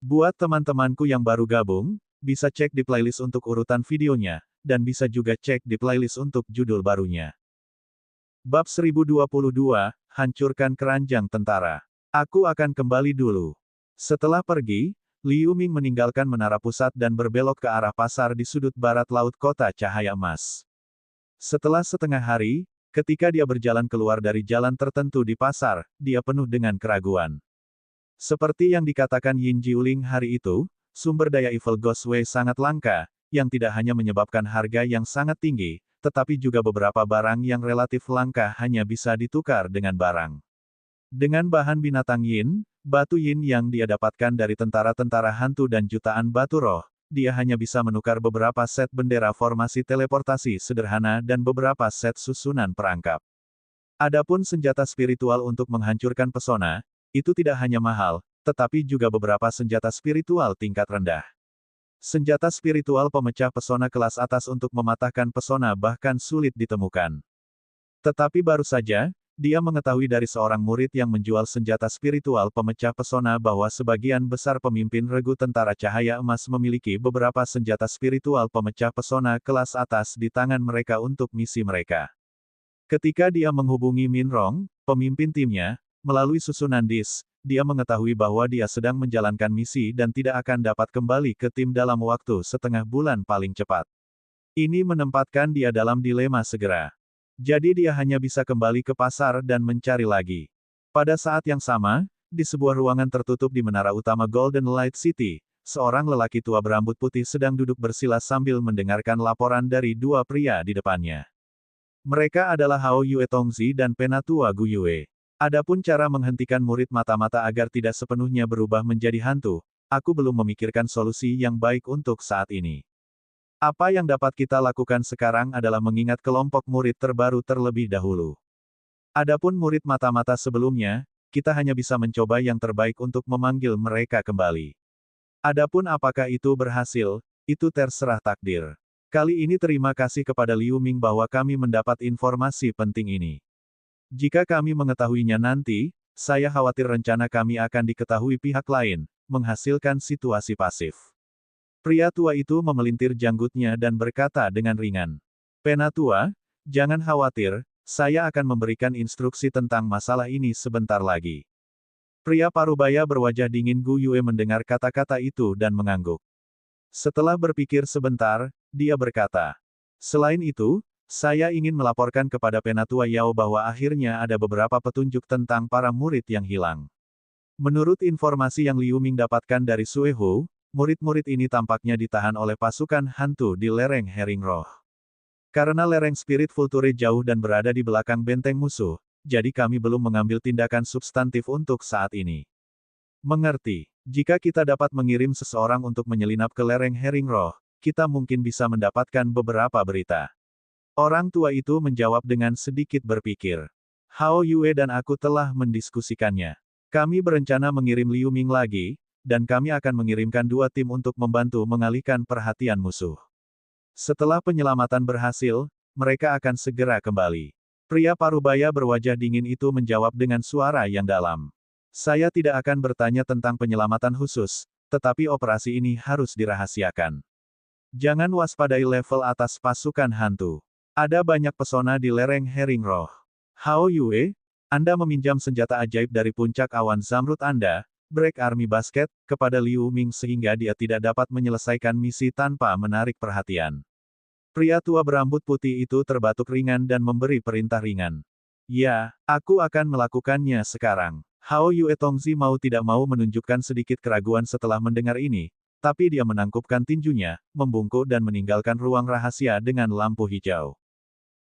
Buat teman-temanku yang baru gabung, bisa cek di playlist untuk urutan videonya, dan bisa juga cek di playlist untuk judul barunya. Bab 1022, Hancurkan Keranjang Tentara. Aku akan kembali dulu. Setelah pergi, Liu Ming meninggalkan menara pusat dan berbelok ke arah pasar di sudut barat laut kota cahaya emas. Setelah setengah hari, ketika dia berjalan keluar dari jalan tertentu di pasar, dia penuh dengan keraguan. Seperti yang dikatakan Yin Jiuling hari itu, sumber daya Evil Ghostway sangat langka, yang tidak hanya menyebabkan harga yang sangat tinggi, tetapi juga beberapa barang yang relatif langka hanya bisa ditukar dengan barang. Dengan bahan binatang Yin, batu Yin yang dia dapatkan dari tentara-tentara hantu dan jutaan batu roh, dia hanya bisa menukar beberapa set bendera formasi teleportasi sederhana dan beberapa set susunan perangkap. Adapun senjata spiritual untuk menghancurkan pesona, itu tidak hanya mahal, tetapi juga beberapa senjata spiritual tingkat rendah. Senjata spiritual pemecah pesona kelas atas untuk mematahkan pesona bahkan sulit ditemukan. Tetapi baru saja, dia mengetahui dari seorang murid yang menjual senjata spiritual pemecah pesona bahwa sebagian besar pemimpin regu tentara cahaya emas memiliki beberapa senjata spiritual pemecah pesona kelas atas di tangan mereka untuk misi mereka. Ketika dia menghubungi Min Rong, pemimpin timnya, melalui susunan dis, dia mengetahui bahwa dia sedang menjalankan misi dan tidak akan dapat kembali ke tim dalam waktu setengah bulan paling cepat. Ini menempatkan dia dalam dilema segera. Jadi dia hanya bisa kembali ke pasar dan mencari lagi. Pada saat yang sama, di sebuah ruangan tertutup di menara utama Golden Light City, seorang lelaki tua berambut putih sedang duduk bersila sambil mendengarkan laporan dari dua pria di depannya. Mereka adalah Hao Yue Tongzi dan Penatua Gu Yue. Adapun cara menghentikan murid mata-mata agar tidak sepenuhnya berubah menjadi hantu, aku belum memikirkan solusi yang baik untuk saat ini. Apa yang dapat kita lakukan sekarang adalah mengingat kelompok murid terbaru terlebih dahulu. Adapun murid mata-mata sebelumnya, kita hanya bisa mencoba yang terbaik untuk memanggil mereka kembali. Adapun apakah itu berhasil, itu terserah takdir. Kali ini terima kasih kepada Liu Ming bahwa kami mendapat informasi penting ini. Jika kami mengetahuinya nanti, saya khawatir rencana kami akan diketahui pihak lain, menghasilkan situasi pasif. Pria tua itu memelintir janggutnya dan berkata dengan ringan. Penatua, jangan khawatir, saya akan memberikan instruksi tentang masalah ini sebentar lagi. Pria parubaya berwajah dingin Gu Yue mendengar kata-kata itu dan mengangguk. Setelah berpikir sebentar, dia berkata. Selain itu, saya ingin melaporkan kepada Penatua Yao bahwa akhirnya ada beberapa petunjuk tentang para murid yang hilang. Menurut informasi yang Liu Ming dapatkan dari Sue Hu, murid-murid ini tampaknya ditahan oleh pasukan hantu di lereng Hering Roh. Karena lereng Spirit Vulture jauh dan berada di belakang benteng musuh, jadi kami belum mengambil tindakan substantif untuk saat ini. Mengerti, jika kita dapat mengirim seseorang untuk menyelinap ke lereng Hering Roh, kita mungkin bisa mendapatkan beberapa berita. Orang tua itu menjawab dengan sedikit berpikir. Hao Yue dan aku telah mendiskusikannya. Kami berencana mengirim Liu Ming lagi, dan kami akan mengirimkan dua tim untuk membantu mengalihkan perhatian musuh. Setelah penyelamatan berhasil, mereka akan segera kembali. Pria parubaya berwajah dingin itu menjawab dengan suara yang dalam. Saya tidak akan bertanya tentang penyelamatan khusus, tetapi operasi ini harus dirahasiakan. Jangan waspadai level atas pasukan hantu. Ada banyak pesona di lereng Hering Roh. Hao Yue, Anda meminjam senjata ajaib dari puncak awan zamrud Anda, Break Army Basket, kepada Liu Ming sehingga dia tidak dapat menyelesaikan misi tanpa menarik perhatian. Pria tua berambut putih itu terbatuk ringan dan memberi perintah ringan. Ya, aku akan melakukannya sekarang. Hao Yue Tongzi mau tidak mau menunjukkan sedikit keraguan setelah mendengar ini, tapi dia menangkupkan tinjunya, membungkuk dan meninggalkan ruang rahasia dengan lampu hijau.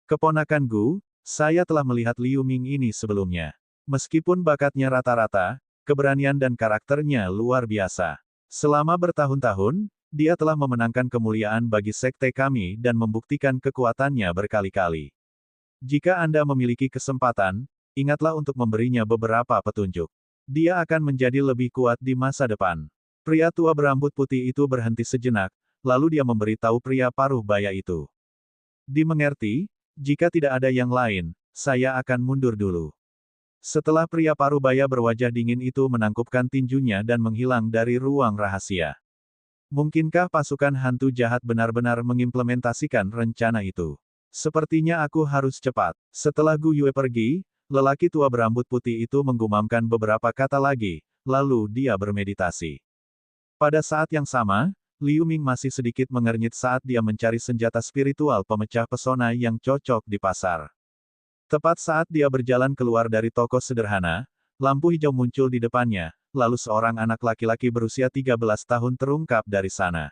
Keponakan Gu, saya telah melihat Liu Ming ini sebelumnya. Meskipun bakatnya rata-rata, keberanian dan karakternya luar biasa. Selama bertahun-tahun, dia telah memenangkan kemuliaan bagi sekte kami dan membuktikan kekuatannya berkali-kali. Jika Anda memiliki kesempatan, ingatlah untuk memberinya beberapa petunjuk. Dia akan menjadi lebih kuat di masa depan. Pria tua berambut putih itu berhenti sejenak, lalu dia memberitahu pria paruh baya itu. Dimengerti, jika tidak ada yang lain, saya akan mundur dulu. Setelah pria parubaya berwajah dingin itu menangkupkan tinjunya dan menghilang dari ruang rahasia. Mungkinkah pasukan hantu jahat benar-benar mengimplementasikan rencana itu? Sepertinya aku harus cepat. Setelah Gu Yue pergi, lelaki tua berambut putih itu menggumamkan beberapa kata lagi, lalu dia bermeditasi. Pada saat yang sama, Liu Ming masih sedikit mengernyit saat dia mencari senjata spiritual pemecah pesona yang cocok di pasar. Tepat saat dia berjalan keluar dari toko sederhana, lampu hijau muncul di depannya, lalu seorang anak laki-laki berusia 13 tahun terungkap dari sana.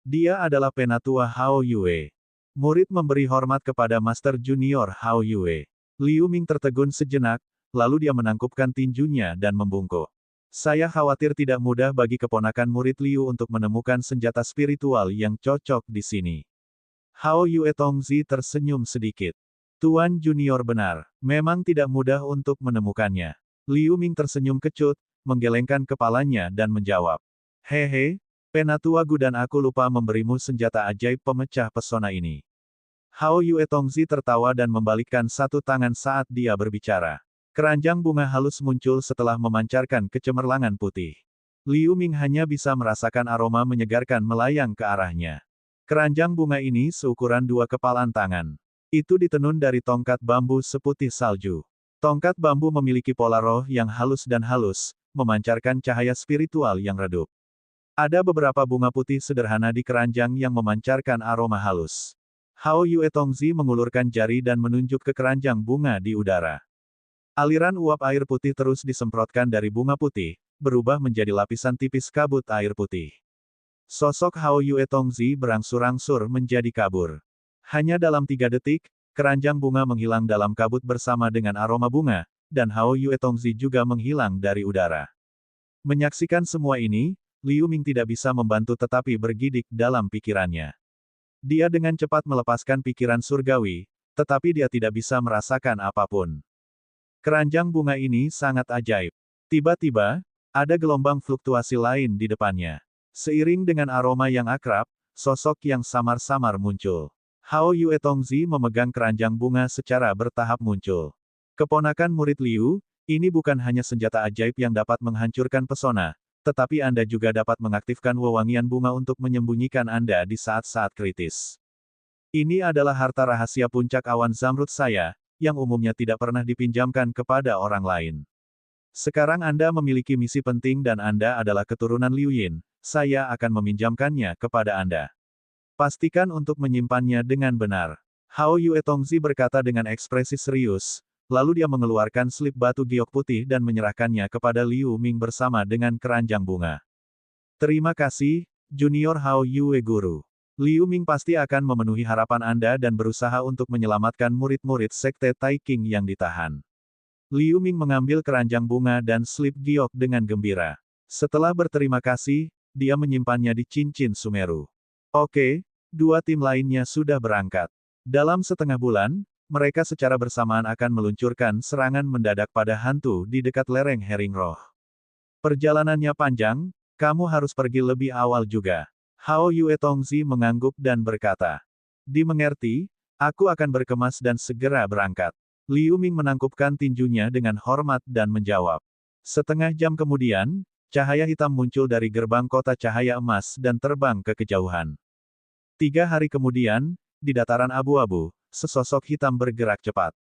Dia adalah penatua Hao Yue. Murid memberi hormat kepada Master Junior Hao Yue. Liu Ming tertegun sejenak, lalu dia menangkupkan tinjunya dan membungkuk. Saya khawatir tidak mudah bagi keponakan murid Liu untuk menemukan senjata spiritual yang cocok di sini. Hao Yue Tongzi tersenyum sedikit. Tuan Junior benar, memang tidak mudah untuk menemukannya. Liu Ming tersenyum kecut, menggelengkan kepalanya dan menjawab. Hehe, penatua Gu dan aku lupa memberimu senjata ajaib pemecah pesona ini. Hao Yue Tongzi tertawa dan membalikkan satu tangan saat dia berbicara. Keranjang bunga halus muncul setelah memancarkan kecemerlangan putih. Liu Ming hanya bisa merasakan aroma menyegarkan melayang ke arahnya. Keranjang bunga ini seukuran 2 kepalan tangan. Itu ditenun dari tongkat bambu seputih salju. Tongkat bambu memiliki pola roh yang halus dan halus, memancarkan cahaya spiritual yang redup. Ada beberapa bunga putih sederhana di keranjang yang memancarkan aroma halus. Hao Yue Tongzi mengulurkan jari dan menunjuk ke keranjang bunga di udara. Aliran uap air putih terus disemprotkan dari bunga putih, berubah menjadi lapisan tipis kabut air putih. Sosok Hao Yue Tongzi berangsur-angsur menjadi kabur. Hanya dalam 3 detik, keranjang bunga menghilang dalam kabut bersama dengan aroma bunga, dan Hao Yue Tongzi juga menghilang dari udara. Menyaksikan semua ini, Liu Ming tidak bisa membantu tetapi bergidik dalam pikirannya. Dia dengan cepat melepaskan pikiran surgawi, tetapi dia tidak bisa merasakan apapun. Keranjang bunga ini sangat ajaib. Tiba-tiba, ada gelombang fluktuasi lain di depannya. Seiring dengan aroma yang akrab, sosok yang samar-samar muncul. Hao Yue Tongzi memegang keranjang bunga secara bertahap muncul. Keponakan murid Liu, ini bukan hanya senjata ajaib yang dapat menghancurkan pesona, tetapi Anda juga dapat mengaktifkan wewangian bunga untuk menyembunyikan Anda di saat-saat kritis. Ini adalah harta rahasia puncak awan zamrud saya, yang umumnya tidak pernah dipinjamkan kepada orang lain. Sekarang Anda memiliki misi penting dan Anda adalah keturunan Liu Yin, saya akan meminjamkannya kepada Anda. Pastikan untuk menyimpannya dengan benar. Hao Yue Tongzi berkata dengan ekspresi serius, lalu dia mengeluarkan slip batu giok putih dan menyerahkannya kepada Liu Ming bersama dengan keranjang bunga. Terima kasih, Junior Hao Yue Guru. Liu Ming pasti akan memenuhi harapan Anda dan berusaha untuk menyelamatkan murid-murid Sekte Tai King yang ditahan. Liu Ming mengambil keranjang bunga dan slip giok dengan gembira. Setelah berterima kasih, dia menyimpannya di cincin Sumeru. Oke. 2 tim lainnya sudah berangkat. Dalam setengah bulan, mereka secara bersamaan akan meluncurkan serangan mendadak pada hantu di dekat lereng Hering Roh. Perjalanannya panjang, kamu harus pergi lebih awal juga. Hao Yue Tongzi mengangguk dan berkata. Dimengerti, aku akan berkemas dan segera berangkat. Liu Ming menangkupkan tinjunya dengan hormat dan menjawab. Setengah jam kemudian, cahaya hitam muncul dari gerbang kota cahaya emas dan terbang ke kejauhan. 3 hari kemudian, di dataran abu-abu, sesosok hitam bergerak cepat.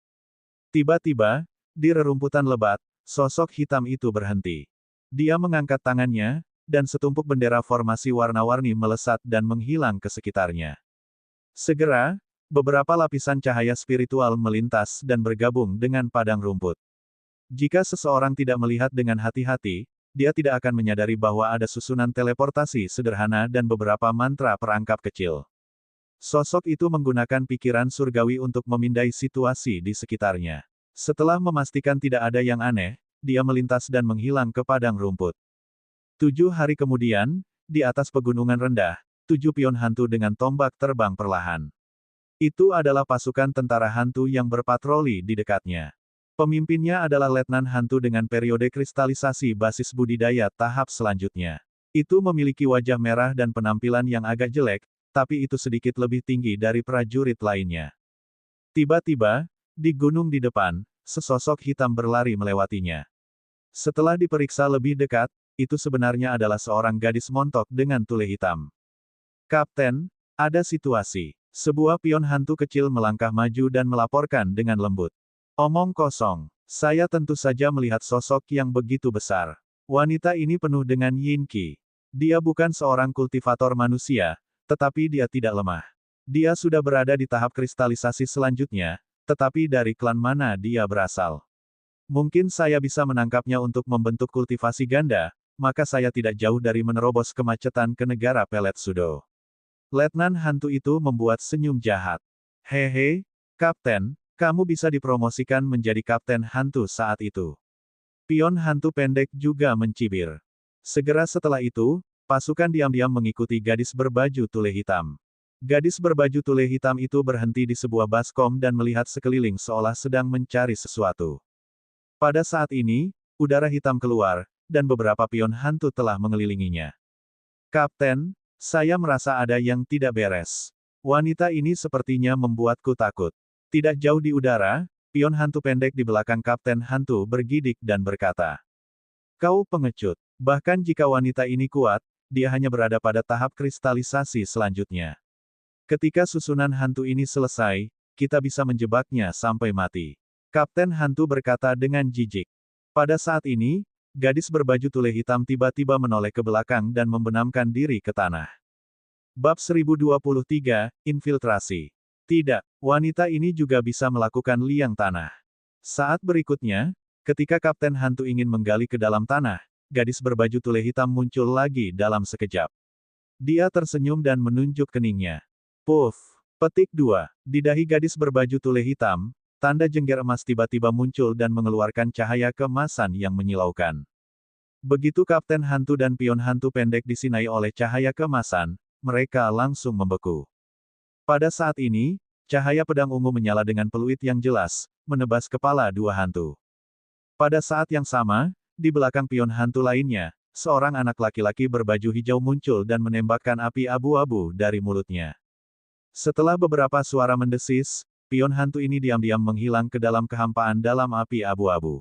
Tiba-tiba, di rerumputan lebat, sosok hitam itu berhenti. Dia mengangkat tangannya, dan setumpuk bendera formasi warna-warni melesat dan menghilang ke sekitarnya. Segera, beberapa lapisan cahaya spiritual melintas dan bergabung dengan padang rumput. Jika seseorang tidak melihat dengan hati-hati, dia tidak akan menyadari bahwa ada susunan teleportasi sederhana dan beberapa mantra perangkap kecil. Sosok itu menggunakan pikiran surgawi untuk memindai situasi di sekitarnya. Setelah memastikan tidak ada yang aneh, dia melintas dan menghilang ke padang rumput. 7 hari kemudian, di atas pegunungan rendah, 7 pion hantu dengan tombak terbang perlahan. Itu adalah pasukan tentara hantu yang berpatroli di dekatnya. Pemimpinnya adalah letnan hantu dengan periode kristalisasi basis budidaya tahap selanjutnya. Itu memiliki wajah merah dan penampilan yang agak jelek, tapi itu sedikit lebih tinggi dari prajurit lainnya. Tiba-tiba, di gunung di depan, sesosok hitam berlari melewatinya. Setelah diperiksa lebih dekat, itu sebenarnya adalah seorang gadis montok dengan tule hitam. Kapten, ada situasi. Sebuah pion hantu kecil melangkah maju dan melaporkan dengan lembut. Omong kosong. Saya tentu saja melihat sosok yang begitu besar. Wanita ini penuh dengan yin qi. Dia bukan seorang kultivator manusia, tetapi dia tidak lemah. Dia sudah berada di tahap kristalisasi selanjutnya, tetapi dari klan mana dia berasal? Mungkin saya bisa menangkapnya untuk membentuk kultivasi ganda, maka saya tidak jauh dari menerobos kemacetan ke negara pelet Sudo. Letnan hantu itu membuat senyum jahat. Hehe, Kapten, kamu bisa dipromosikan menjadi Kapten hantu saat itu. Pion hantu pendek juga mencibir. Segera setelah itu, pasukan diam-diam mengikuti gadis berbaju tule hitam. Gadis berbaju tule hitam itu berhenti di sebuah baskom dan melihat sekeliling seolah sedang mencari sesuatu. Pada saat ini, udara hitam keluar, dan beberapa pion hantu telah mengelilinginya. Kapten, saya merasa ada yang tidak beres. Wanita ini sepertinya membuatku takut. Tidak jauh di udara, pion hantu pendek di belakang Kapten hantu bergidik dan berkata, "Kau pengecut. Bahkan jika wanita ini kuat, dia hanya berada pada tahap kristalisasi selanjutnya. Ketika susunan hantu ini selesai, kita bisa menjebaknya sampai mati." Kapten hantu berkata dengan jijik. Pada saat ini, gadis berbaju tule hitam tiba-tiba menoleh ke belakang dan membenamkan diri ke tanah. Bab 1023, Infiltrasi. Tidak, wanita ini juga bisa melakukan liang tanah. Saat berikutnya, ketika Kapten hantu ingin menggali ke dalam tanah, gadis berbaju tule hitam muncul lagi dalam sekejap. Dia tersenyum dan menunjuk keningnya. Puff. Petik 2. Di dahi gadis berbaju tule hitam, tanda jengger emas tiba-tiba muncul dan mengeluarkan cahaya keemasan yang menyilaukan. Begitu Kapten hantu dan pion hantu pendek disinai oleh cahaya keemasan, mereka langsung membeku. Pada saat ini, cahaya pedang ungu menyala dengan peluit yang jelas, menebas kepala dua hantu. Pada saat yang sama, di belakang pion hantu lainnya, seorang anak laki-laki berbaju hijau muncul dan menembakkan api abu-abu dari mulutnya. Setelah beberapa suara mendesis, pion hantu ini diam-diam menghilang ke dalam kehampaan dalam api abu-abu.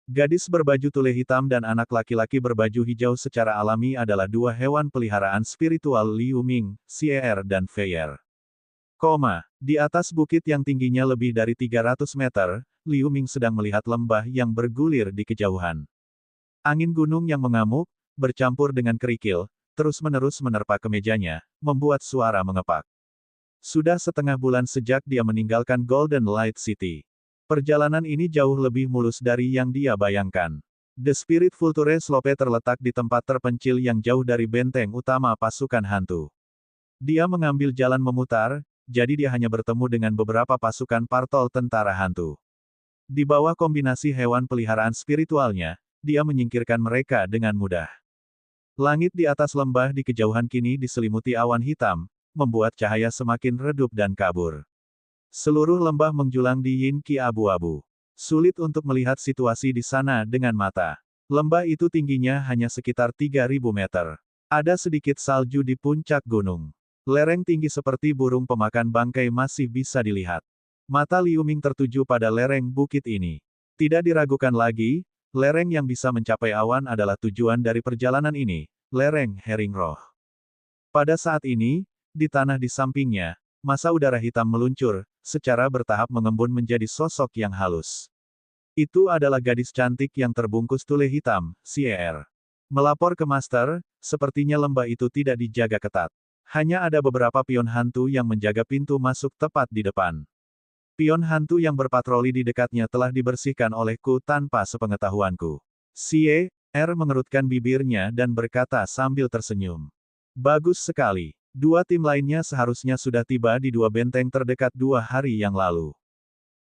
Gadis berbaju tule hitam dan anak laki-laki berbaju hijau secara alami adalah dua hewan peliharaan spiritual Liu Ming, Xier dan Feier. Di atas bukit yang tingginya lebih dari 300 meter, Liu Ming sedang melihat lembah yang bergulir di kejauhan. Angin gunung yang mengamuk, bercampur dengan kerikil, terus-menerus menerpa kemejanya, membuat suara mengepak. Sudah setengah bulan sejak dia meninggalkan Golden Light City. Perjalanan ini jauh lebih mulus dari yang dia bayangkan. The Spirit Vulture Slope terletak di tempat terpencil yang jauh dari benteng utama pasukan hantu. Dia mengambil jalan memutar, jadi dia hanya bertemu dengan beberapa pasukan partol tentara hantu. Di bawah kombinasi hewan peliharaan spiritualnya, dia menyingkirkan mereka dengan mudah. Langit di atas lembah di kejauhan kini diselimuti awan hitam, membuat cahaya semakin redup dan kabur. Seluruh lembah menjulang di yin qi abu-abu. Sulit untuk melihat situasi di sana dengan mata. Lembah itu tingginya hanya sekitar 3.000 meter. Ada sedikit salju di puncak gunung. Lereng tinggi seperti burung pemakan bangkai masih bisa dilihat. Mata Liu Ming tertuju pada lereng bukit ini. Tidak diragukan lagi, lereng yang bisa mencapai awan adalah tujuan dari perjalanan ini, lereng Hering Roh. Pada saat ini, di tanah di sampingnya, massa udara hitam meluncur, secara bertahap mengembun menjadi sosok yang halus. Itu adalah gadis cantik yang terbungkus tule hitam, Xier. Melapor ke Master, sepertinya lembah itu tidak dijaga ketat. Hanya ada beberapa pion hantu yang menjaga pintu masuk tepat di depan. Pion hantu yang berpatroli di dekatnya telah dibersihkan olehku tanpa sepengetahuanku. Xier mengerutkan bibirnya dan berkata sambil tersenyum. Bagus sekali. Dua tim lainnya seharusnya sudah tiba di dua benteng terdekat 2 hari yang lalu.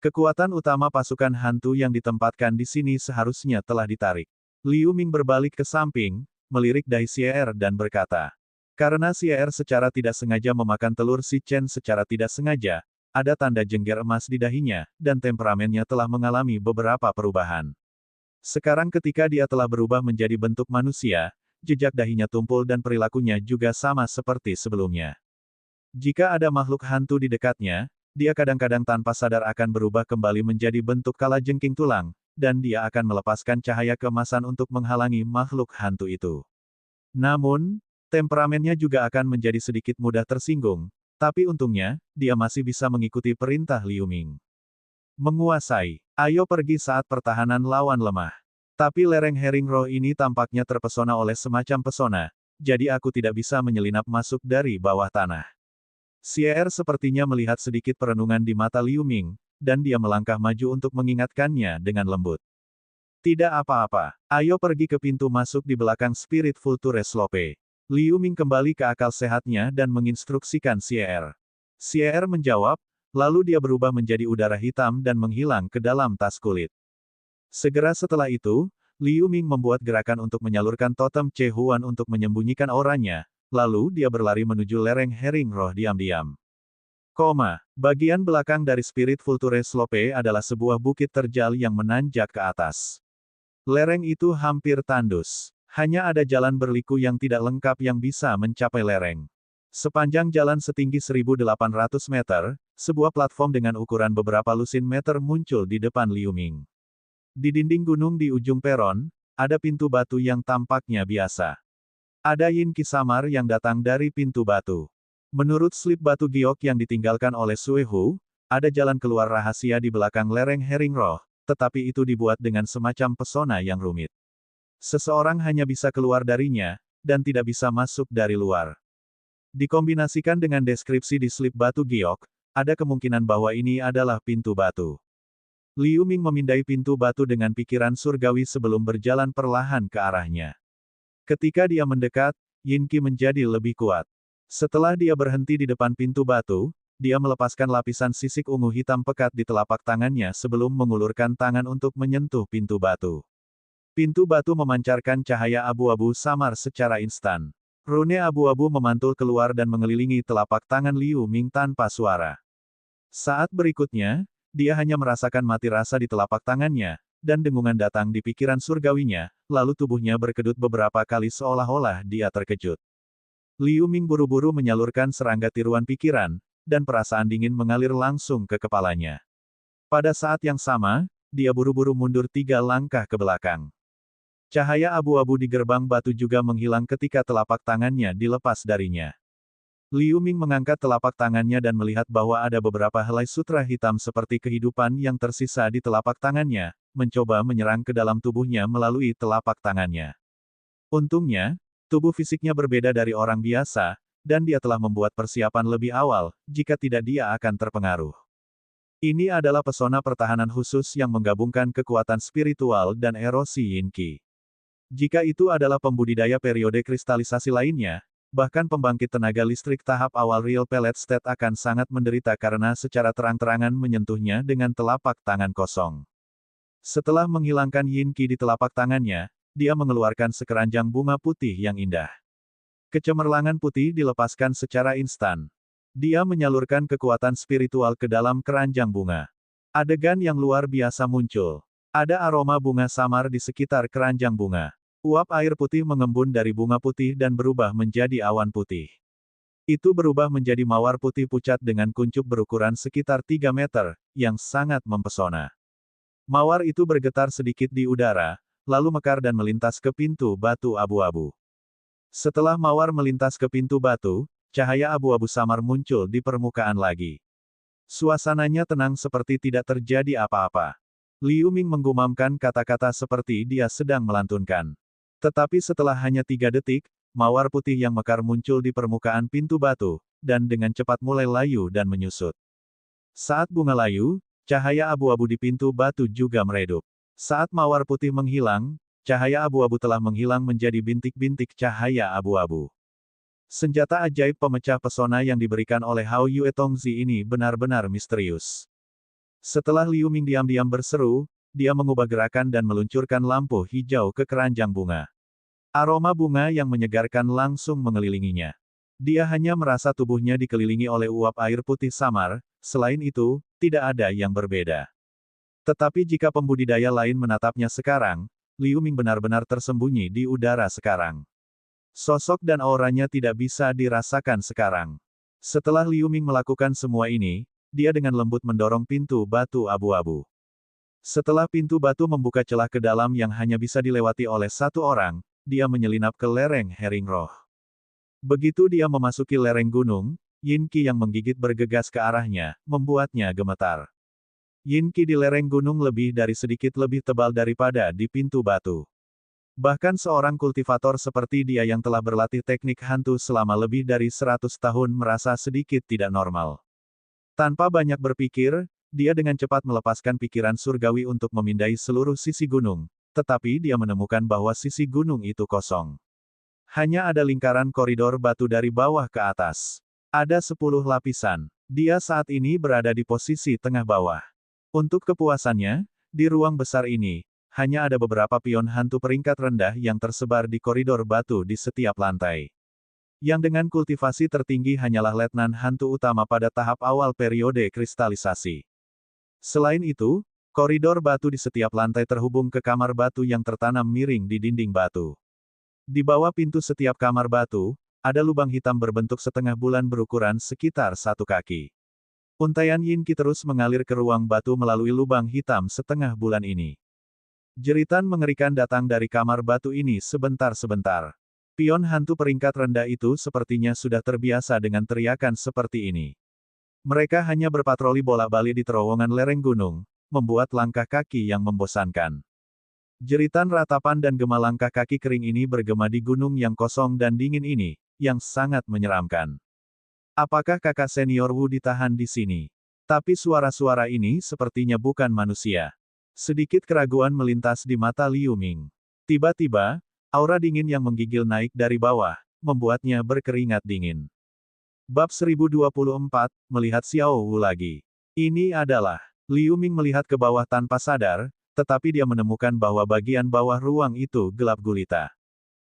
Kekuatan utama pasukan hantu yang ditempatkan di sini seharusnya telah ditarik. Liu Ming berbalik ke samping, melirik dahi Xier dan berkata. Karena Xier secara tidak sengaja memakan telur si Chen secara tidak sengaja, ada tanda jengger emas di dahinya, dan temperamennya telah mengalami beberapa perubahan. Sekarang ketika dia telah berubah menjadi bentuk manusia, jejak dahinya tumpul dan perilakunya juga sama seperti sebelumnya. Jika ada makhluk hantu di dekatnya, dia kadang-kadang tanpa sadar akan berubah kembali menjadi bentuk kalajengking tulang, dan dia akan melepaskan cahaya keemasan untuk menghalangi makhluk hantu itu. Namun, temperamennya juga akan menjadi sedikit mudah tersinggung, tapi untungnya, dia masih bisa mengikuti perintah Liu Ming. Menguasai. Ayo pergi saat pertahanan lawan lemah. Tapi lereng Hering Roh ini tampaknya terpesona oleh semacam pesona, jadi aku tidak bisa menyelinap masuk dari bawah tanah. Xier sepertinya melihat sedikit perenungan di mata Liu Ming, dan dia melangkah maju untuk mengingatkannya dengan lembut. Tidak apa-apa, ayo pergi ke pintu masuk di belakang Spirit Vulture Slope. Liu Ming kembali ke akal sehatnya dan menginstruksikan Xier. Xier menjawab, lalu dia berubah menjadi udara hitam dan menghilang ke dalam tas kulit. Segera setelah itu, Liu Ming membuat gerakan untuk menyalurkan totem Ce Huan untuk menyembunyikan auranya, lalu dia berlari menuju lereng Hering Roh diam-diam. Bagian belakang dari Spirit Vulture Slope adalah sebuah bukit terjal yang menanjak ke atas. Lereng itu hampir tandus. Hanya ada jalan berliku yang tidak lengkap yang bisa mencapai lereng. Sepanjang jalan setinggi 1.800 meter, sebuah platform dengan ukuran beberapa lusin meter muncul di depan Liu Ming. Di dinding gunung di ujung peron, ada pintu batu yang tampaknya biasa. Ada Yin Qi samar yang datang dari pintu batu. Menurut slip batu giok yang ditinggalkan oleh Sue Hu, ada jalan keluar rahasia di belakang lereng Hering Roh, tetapi itu dibuat dengan semacam pesona yang rumit. Seseorang hanya bisa keluar darinya, dan tidak bisa masuk dari luar. Dikombinasikan dengan deskripsi di slip batu giok, ada kemungkinan bahwa ini adalah pintu batu. Liu Ming memindai pintu batu dengan pikiran surgawi sebelum berjalan perlahan ke arahnya. Ketika dia mendekat, Yin Qi menjadi lebih kuat. Setelah dia berhenti di depan pintu batu, dia melepaskan lapisan sisik ungu hitam pekat di telapak tangannya sebelum mengulurkan tangan untuk menyentuh pintu batu. Pintu batu memancarkan cahaya abu-abu samar secara instan. Rune abu-abu memantul keluar dan mengelilingi telapak tangan Liu Ming tanpa suara. Saat berikutnya, dia hanya merasakan mati rasa di telapak tangannya, dan dengungan datang di pikiran surgawinya, lalu tubuhnya berkedut beberapa kali seolah-olah dia terkejut. Liu Ming buru-buru menyalurkan serangga tiruan pikiran, dan perasaan dingin mengalir langsung ke kepalanya. Pada saat yang sama, dia buru-buru mundur 3 langkah ke belakang. Cahaya abu-abu di gerbang batu juga menghilang ketika telapak tangannya dilepas darinya. Liu Ming mengangkat telapak tangannya dan melihat bahwa ada beberapa helai sutra hitam seperti kehidupan yang tersisa di telapak tangannya, mencoba menyerang ke dalam tubuhnya melalui telapak tangannya. Untungnya, tubuh fisiknya berbeda dari orang biasa, dan dia telah membuat persiapan lebih awal, jika tidak dia akan terpengaruh. Ini adalah pesona pertahanan khusus yang menggabungkan kekuatan spiritual dan erosi Yin Qi. Jika itu adalah pembudidaya periode kristalisasi lainnya, bahkan pembangkit tenaga listrik tahap awal Real Pellet State akan sangat menderita karena secara terang-terangan menyentuhnya dengan telapak tangan kosong. Setelah menghilangkan Yin Qi di telapak tangannya, dia mengeluarkan sekeranjang bunga putih yang indah. Kecemerlangan putih dilepaskan secara instan. Dia menyalurkan kekuatan spiritual ke dalam keranjang bunga. Adegan yang luar biasa muncul. Ada aroma bunga samar di sekitar keranjang bunga. Uap air putih mengembun dari bunga putih dan berubah menjadi awan putih. Itu berubah menjadi mawar putih pucat dengan kuncup berukuran sekitar 3 meter, yang sangat mempesona. Mawar itu bergetar sedikit di udara, lalu mekar dan melintas ke pintu batu abu-abu. Setelah mawar melintas ke pintu batu, cahaya abu-abu samar muncul di permukaan lagi. Suasananya tenang seperti tidak terjadi apa-apa. Liu Ming menggumamkan kata-kata seperti dia sedang melantunkan. Tetapi setelah hanya 3 detik, mawar putih yang mekar muncul di permukaan pintu batu, dan dengan cepat mulai layu dan menyusut. Saat bunga layu, cahaya abu-abu di pintu batu juga meredup. Saat mawar putih menghilang, cahaya abu-abu telah menghilang menjadi bintik-bintik cahaya abu-abu. Senjata ajaib pemecah pesona yang diberikan oleh Hao Yue Tongzi ini benar-benar misterius. Setelah Liu Ming diam-diam berseru, dia mengubah gerakan dan meluncurkan lampu hijau ke keranjang bunga. Aroma bunga yang menyegarkan langsung mengelilinginya. Dia hanya merasa tubuhnya dikelilingi oleh uap air putih samar, selain itu, tidak ada yang berbeda. Tetapi jika pembudidaya lain menatapnya sekarang, Liu Ming benar-benar tersembunyi di udara sekarang. Sosok dan auranya tidak bisa dirasakan sekarang. Setelah Liu Ming melakukan semua ini, dia dengan lembut mendorong pintu batu abu-abu. Setelah pintu batu membuka celah ke dalam yang hanya bisa dilewati oleh satu orang, dia menyelinap ke lereng Hering Roh. Begitu dia memasuki lereng gunung, Yin Qi yang menggigit bergegas ke arahnya, membuatnya gemetar. Yin Qi di lereng gunung lebih dari sedikit lebih tebal daripada di pintu batu. Bahkan seorang kultivator seperti dia yang telah berlatih teknik hantu selama lebih dari 100 tahun merasa sedikit tidak normal. Tanpa banyak berpikir, dia dengan cepat melepaskan pikiran surgawi untuk memindai seluruh sisi gunung, tetapi dia menemukan bahwa sisi gunung itu kosong. Hanya ada lingkaran koridor batu dari bawah ke atas. Ada 10 lapisan. Dia saat ini berada di posisi tengah bawah. Untuk kepuasannya, di ruang besar ini, hanya ada beberapa pion hantu peringkat rendah yang tersebar di koridor batu di setiap lantai. Yang dengan kultivasi tertinggi hanyalah letnan hantu utama pada tahap awal periode kristalisasi. Selain itu, koridor batu di setiap lantai terhubung ke kamar batu yang tertanam miring di dinding batu. Di bawah pintu setiap kamar batu, ada lubang hitam berbentuk setengah bulan berukuran sekitar 1 kaki. Untaian Yin Qi terus mengalir ke ruang batu melalui lubang hitam setengah bulan ini. Jeritan mengerikan datang dari kamar batu ini sebentar-sebentar. Pion hantu peringkat rendah itu sepertinya sudah terbiasa dengan teriakan seperti ini. Mereka hanya berpatroli bolak-balik di terowongan lereng gunung, membuat langkah kaki yang membosankan. Jeritan ratapan dan gema langkah kaki kering ini bergema di gunung yang kosong dan dingin ini, yang sangat menyeramkan. Apakah kakak senior Wu ditahan di sini? Tapi suara-suara ini sepertinya bukan manusia. Sedikit keraguan melintas di mata Liu Ming. Tiba-tiba, aura dingin yang menggigil naik dari bawah, membuatnya berkeringat dingin. Bab 1024, melihat Xiao Wu lagi. Ini adalah, Liu Ming melihat ke bawah tanpa sadar, tetapi dia menemukan bahwa bagian bawah ruang itu gelap gulita.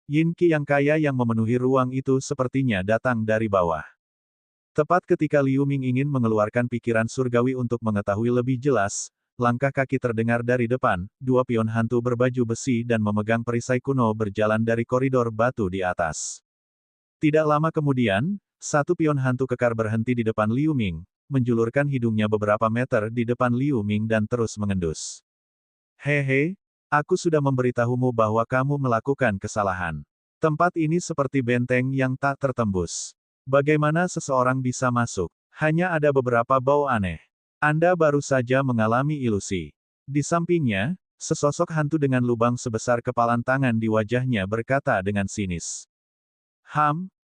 Yin Qi yang kaya yang memenuhi ruang itu sepertinya datang dari bawah. Tepat ketika Liu Ming ingin mengeluarkan pikiran surgawi untuk mengetahui lebih jelas, langkah kaki terdengar dari depan, 2 pion hantu berbaju besi dan memegang perisai kuno berjalan dari koridor batu di atas. Tidak lama kemudian, 1 pion hantu kekar berhenti di depan Liu Ming, menjulurkan hidungnya beberapa meter di depan Liu Ming dan terus mengendus. Hehe, aku sudah memberitahumu bahwa kamu melakukan kesalahan. Tempat ini seperti benteng yang tak tertembus. Bagaimana seseorang bisa masuk? Hanya ada beberapa bau aneh. Anda baru saja mengalami ilusi. Di sampingnya, sesosok hantu dengan lubang sebesar kepalan tangan di wajahnya berkata dengan sinis.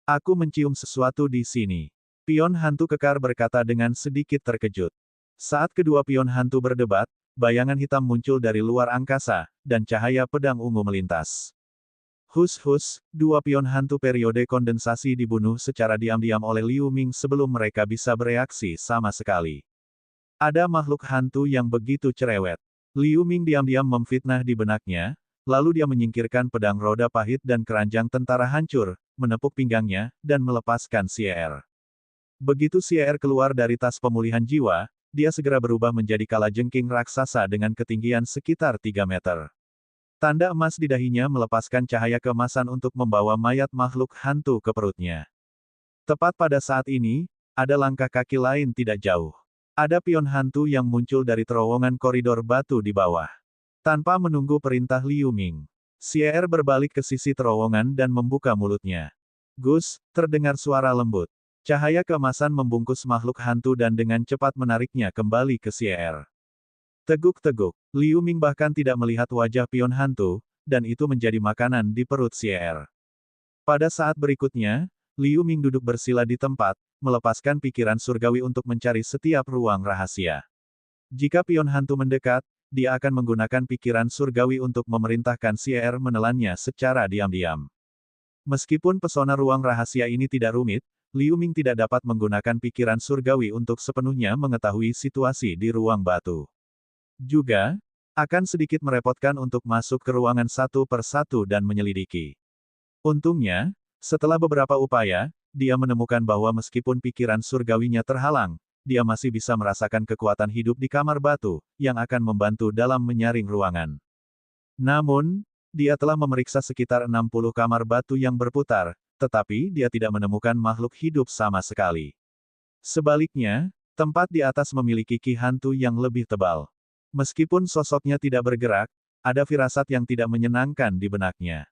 Aku mencium sesuatu di sini. Pion hantu kekar berkata dengan sedikit terkejut. Saat kedua pion hantu berdebat, bayangan hitam muncul dari luar angkasa, dan cahaya pedang ungu melintas. Hus-hus, 2 pion hantu periode kondensasi dibunuh secara diam-diam oleh Liu Ming sebelum mereka bisa bereaksi sama sekali. Ada makhluk hantu yang begitu cerewet. Liu Ming diam-diam memfitnah di benaknya, lalu dia menyingkirkan pedang roda pahit dan keranjang tentara hancur, menepuk pinggangnya, dan melepaskan Xier. Begitu Xier keluar dari tas pemulihan jiwa, dia segera berubah menjadi kalajengking raksasa dengan ketinggian sekitar 3 meter. Tanda emas di dahinya melepaskan cahaya keemasan untuk membawa mayat makhluk hantu ke perutnya. Tepat pada saat ini, ada langkah kaki lain tidak jauh. Ada pion hantu yang muncul dari terowongan koridor batu di bawah. Tanpa menunggu perintah Liu Ming, Xier berbalik ke sisi terowongan dan membuka mulutnya. Gus, terdengar suara lembut. Cahaya keemasan membungkus makhluk hantu dan dengan cepat menariknya kembali ke Xier. Teguk-teguk, Liu Ming bahkan tidak melihat wajah pion hantu, dan itu menjadi makanan di perut Xier. Pada saat berikutnya, Liu Ming duduk bersila di tempat, melepaskan pikiran surgawi untuk mencari setiap ruang rahasia. Jika pion hantu mendekat, dia akan menggunakan pikiran surgawi untuk memerintahkan Xier menelannya secara diam-diam. Meskipun pesona ruang rahasia ini tidak rumit, Liu Ming tidak dapat menggunakan pikiran surgawi untuk sepenuhnya mengetahui situasi di ruang batu. Juga, akan sedikit merepotkan untuk masuk ke ruangan satu per satu dan menyelidiki. Untungnya, setelah beberapa upaya, dia menemukan bahwa meskipun pikiran surgawinya terhalang, dia masih bisa merasakan kekuatan hidup di kamar batu, yang akan membantu dalam menyaring ruangan. Namun, dia telah memeriksa sekitar 60 kamar batu yang berputar, tetapi dia tidak menemukan makhluk hidup sama sekali. Sebaliknya, Tempat di atas memiliki ki hantu yang lebih tebal. Meskipun sosoknya tidak bergerak, ada firasat yang tidak menyenangkan di benaknya.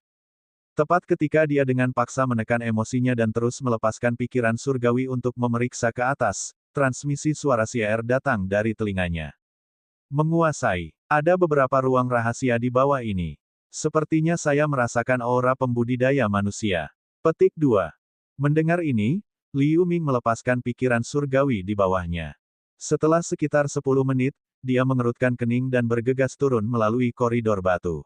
Tepat ketika dia dengan paksa menekan emosinya dan terus melepaskan pikiran surgawi untuk memeriksa ke atas, transmisi suara siar datang dari telinganya. Menguasai. Ada beberapa ruang rahasia di bawah ini. Sepertinya saya merasakan aura pembudidaya manusia. Petik 2. Mendengar ini, Liu Ming melepaskan pikiran surgawi di bawahnya. Setelah sekitar 10 menit, dia mengerutkan kening dan bergegas turun melalui koridor batu.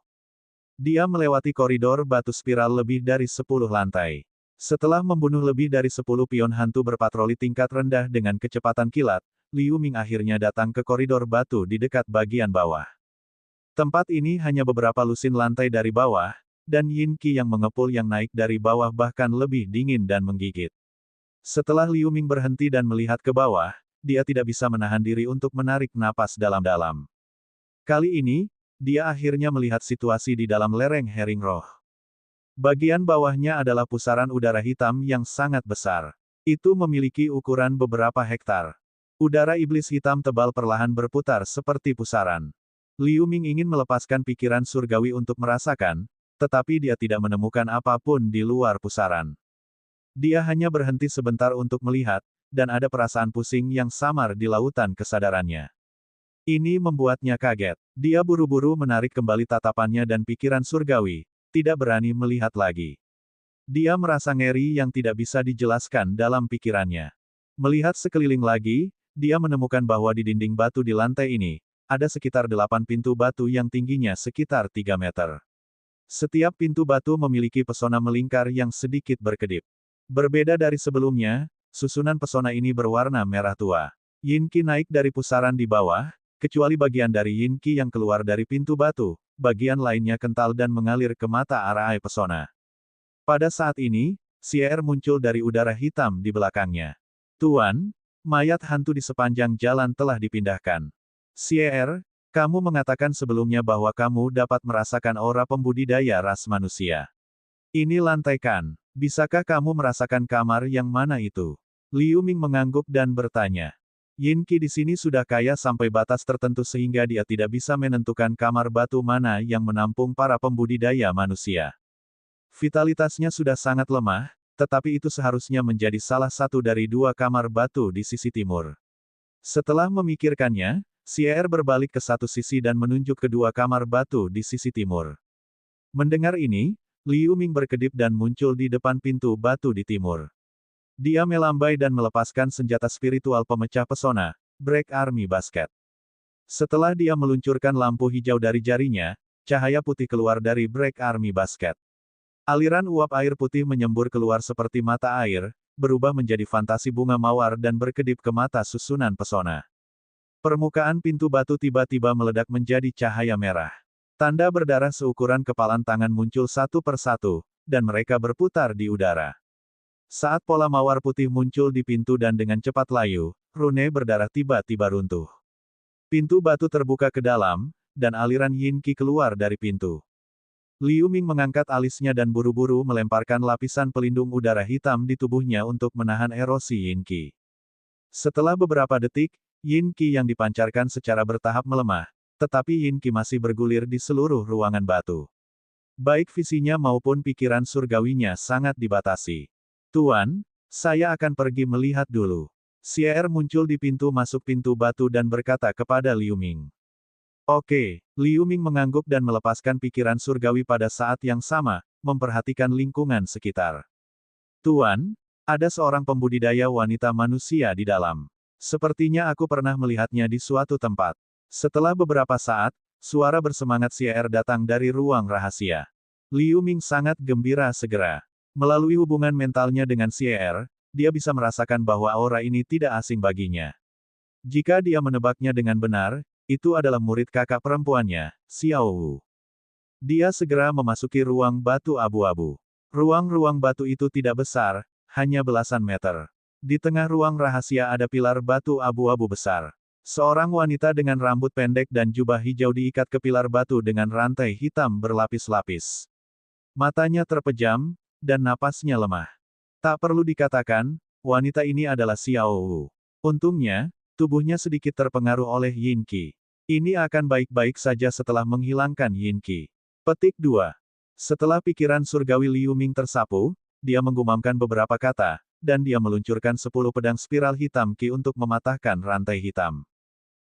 Dia melewati koridor batu spiral lebih dari 10 lantai. Setelah membunuh lebih dari 10 pion hantu berpatroli tingkat rendah dengan kecepatan kilat, Liu Ming akhirnya datang ke koridor batu di dekat bagian bawah. Tempat ini hanya beberapa lusin lantai dari bawah, dan yin qi yang mengepul yang naik dari bawah bahkan lebih dingin dan menggigit. Setelah Liu Ming berhenti dan melihat ke bawah, dia tidak bisa menahan diri untuk menarik napas dalam-dalam. Kali ini, dia akhirnya melihat situasi di dalam lereng Hering Roh. Bagian bawahnya adalah pusaran udara hitam yang sangat besar. Itu memiliki ukuran beberapa hektar. Udara iblis hitam tebal perlahan berputar seperti pusaran. Liu Ming ingin melepaskan pikiran surgawi untuk merasakan, tetapi dia tidak menemukan apapun di luar pusaran. Dia hanya berhenti sebentar untuk melihat, dan ada perasaan pusing yang samar di lautan kesadarannya. Ini membuatnya kaget. Dia buru-buru menarik kembali tatapannya dan pikiran surgawi, tidak berani melihat lagi. Dia merasa ngeri yang tidak bisa dijelaskan dalam pikirannya. Melihat sekeliling lagi, dia menemukan bahwa di dinding batu di lantai ini, ada sekitar 8 pintu batu yang tingginya sekitar 3 meter. Setiap pintu batu memiliki pesona melingkar yang sedikit berkedip. Berbeda dari sebelumnya, susunan pesona ini berwarna merah tua. Yin Qi naik dari pusaran di bawah, kecuali bagian dari Yin Qi yang keluar dari pintu batu, bagian lainnya kental dan mengalir ke mata arai pesona. Pada saat ini, siar muncul dari udara hitam di belakangnya. Tuan, mayat hantu di sepanjang jalan telah dipindahkan. Siar, kamu mengatakan sebelumnya bahwa kamu dapat merasakan aura pembudidaya ras manusia. Ini lantai kan? Bisakah kamu merasakan kamar yang mana itu? Liu Ming mengangguk dan bertanya. Yin Qi di sini sudah kaya sampai batas tertentu sehingga dia tidak bisa menentukan kamar batu mana yang menampung para pembudidaya manusia. Vitalitasnya sudah sangat lemah, tetapi itu seharusnya menjadi salah satu dari 2 kamar batu di sisi timur. Setelah memikirkannya, siar berbalik ke satu sisi dan menunjuk kedua kamar batu di sisi timur. Mendengar ini, Liu Ming berkedip dan muncul di depan pintu batu di timur. Dia melambai dan melepaskan senjata spiritual pemecah pesona, Break Army Basket. Setelah dia meluncurkan lampu hijau dari jarinya, cahaya putih keluar dari Break Army Basket. Aliran uap air putih menyembur keluar seperti mata air, berubah menjadi fantasi bunga mawar dan berkedip ke mata susunan pesona. Permukaan pintu batu tiba-tiba meledak menjadi cahaya merah. Tanda berdarah seukuran kepalan tangan muncul satu persatu, dan mereka berputar di udara. Saat pola mawar putih muncul di pintu dan dengan cepat layu, rune berdarah tiba-tiba runtuh. Pintu batu terbuka ke dalam, dan aliran Yin Qi keluar dari pintu. Liu Ming mengangkat alisnya dan buru-buru melemparkan lapisan pelindung udara hitam di tubuhnya untuk menahan erosi Yin Qi. Setelah beberapa detik, Yin Qi yang dipancarkan secara bertahap melemah, tetapi Yin Qi masih bergulir di seluruh ruangan batu. Baik visinya maupun pikiran surgawinya sangat dibatasi. Tuan, saya akan pergi melihat dulu. Siar muncul di pintu masuk pintu batu dan berkata kepada Liu Ming. Oke, Liu Ming mengangguk dan melepaskan pikiran surgawi pada saat yang sama, memperhatikan lingkungan sekitar. Tuan, ada seorang pembudidaya wanita manusia di dalam. Sepertinya aku pernah melihatnya di suatu tempat. Setelah beberapa saat, suara bersemangat siar datang dari ruang rahasia. Liu Ming sangat gembira segera. Melalui hubungan mentalnya dengan siar, dia bisa merasakan bahwa aura ini tidak asing baginya. Jika dia menebaknya dengan benar, itu adalah murid kakak perempuannya, Xiao Wu. Dia segera memasuki ruang batu abu-abu. Ruang-ruang batu itu tidak besar, hanya belasan meter. Di tengah ruang rahasia ada pilar batu abu-abu besar. Seorang wanita dengan rambut pendek dan jubah hijau diikat ke pilar batu dengan rantai hitam berlapis-lapis. Matanya terpejam, dan napasnya lemah. Tak perlu dikatakan, wanita ini adalah Xiao Wu. Untungnya, Tubuhnya sedikit terpengaruh oleh Yin Qi. Ini akan baik-baik saja setelah menghilangkan Yin Qi. Petik 2. Setelah pikiran surgawi Liu Ming tersapu, dia menggumamkan beberapa kata, dan dia meluncurkan 10 pedang spiral hitam Qi untuk mematahkan rantai hitam.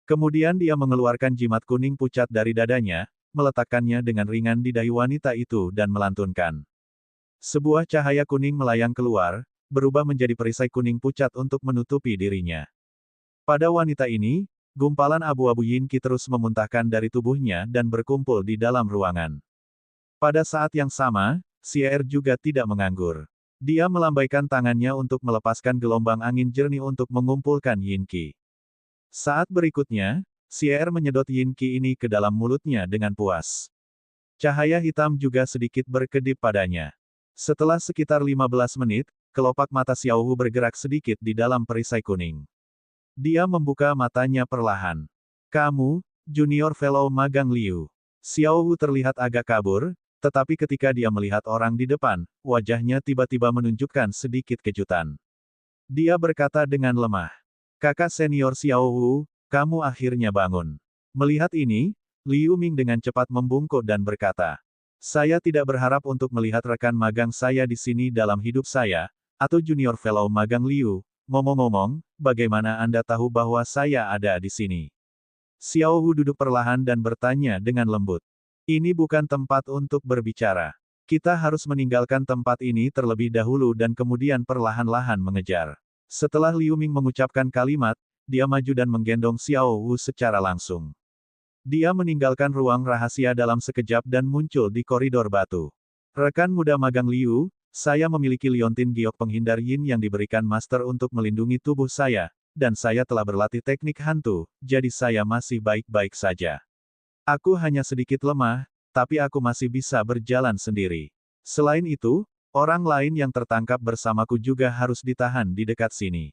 Kemudian dia mengeluarkan jimat kuning pucat dari dadanya, meletakkannya dengan ringan di dahi wanita itu dan melantunkan. Sebuah cahaya kuning melayang keluar, berubah menjadi perisai kuning pucat untuk menutupi dirinya. Pada wanita ini, gumpalan abu-abu Yin Qi terus memuntahkan dari tubuhnya dan berkumpul di dalam ruangan. Pada saat yang sama, Xier juga tidak menganggur. Dia melambaikan tangannya untuk melepaskan gelombang angin jernih untuk mengumpulkan Yin Qi. Saat berikutnya, Xier menyedot Yin Qi ini ke dalam mulutnya dengan puas. Cahaya hitam juga sedikit berkedip padanya. Setelah sekitar 15 menit, kelopak mata Xiaohu bergerak sedikit di dalam perisai kuning. Dia membuka matanya perlahan. Kamu, junior fellow magang Liu. Xiaohu terlihat agak kabur, tetapi ketika dia melihat orang di depan, wajahnya tiba-tiba menunjukkan sedikit kejutan. Dia berkata dengan lemah. Kakak senior Xiaohu, kamu akhirnya bangun. Melihat ini, Liu Ming dengan cepat membungkuk dan berkata, saya tidak berharap untuk melihat rekan magang saya di sini dalam hidup saya, atau junior fellow magang Liu. Ngomong-ngomong, bagaimana Anda tahu bahwa saya ada di sini? Xiaohu duduk perlahan dan bertanya dengan lembut. Ini bukan tempat untuk berbicara. Kita harus meninggalkan tempat ini terlebih dahulu dan kemudian perlahan-lahan mengejar. Setelah Liu Ming mengucapkan kalimat, dia maju dan menggendong Xiaohu secara langsung. Dia meninggalkan ruang rahasia dalam sekejap dan muncul di koridor batu. Rekan muda magang Liu, saya memiliki liontin giok penghindar yin yang diberikan master untuk melindungi tubuh saya, dan saya telah berlatih teknik hantu, jadi saya masih baik-baik saja. Aku hanya sedikit lemah, tapi aku masih bisa berjalan sendiri. Selain itu, orang lain yang tertangkap bersamaku juga harus ditahan di dekat sini.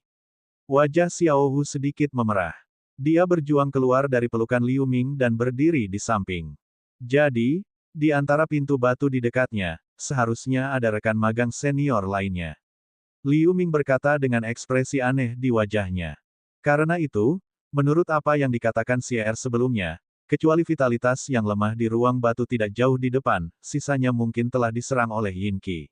Wajah Xiaohu sedikit memerah. Dia berjuang keluar dari pelukan Liu Ming dan berdiri di samping. Jadi, di antara pintu batu di dekatnya, seharusnya ada rekan magang senior lainnya. Liu Ming berkata dengan ekspresi aneh di wajahnya. Karena itu, menurut apa yang dikatakan Xier sebelumnya, kecuali vitalitas yang lemah di ruang batu tidak jauh di depan, sisanya mungkin telah diserang oleh Yin Qi.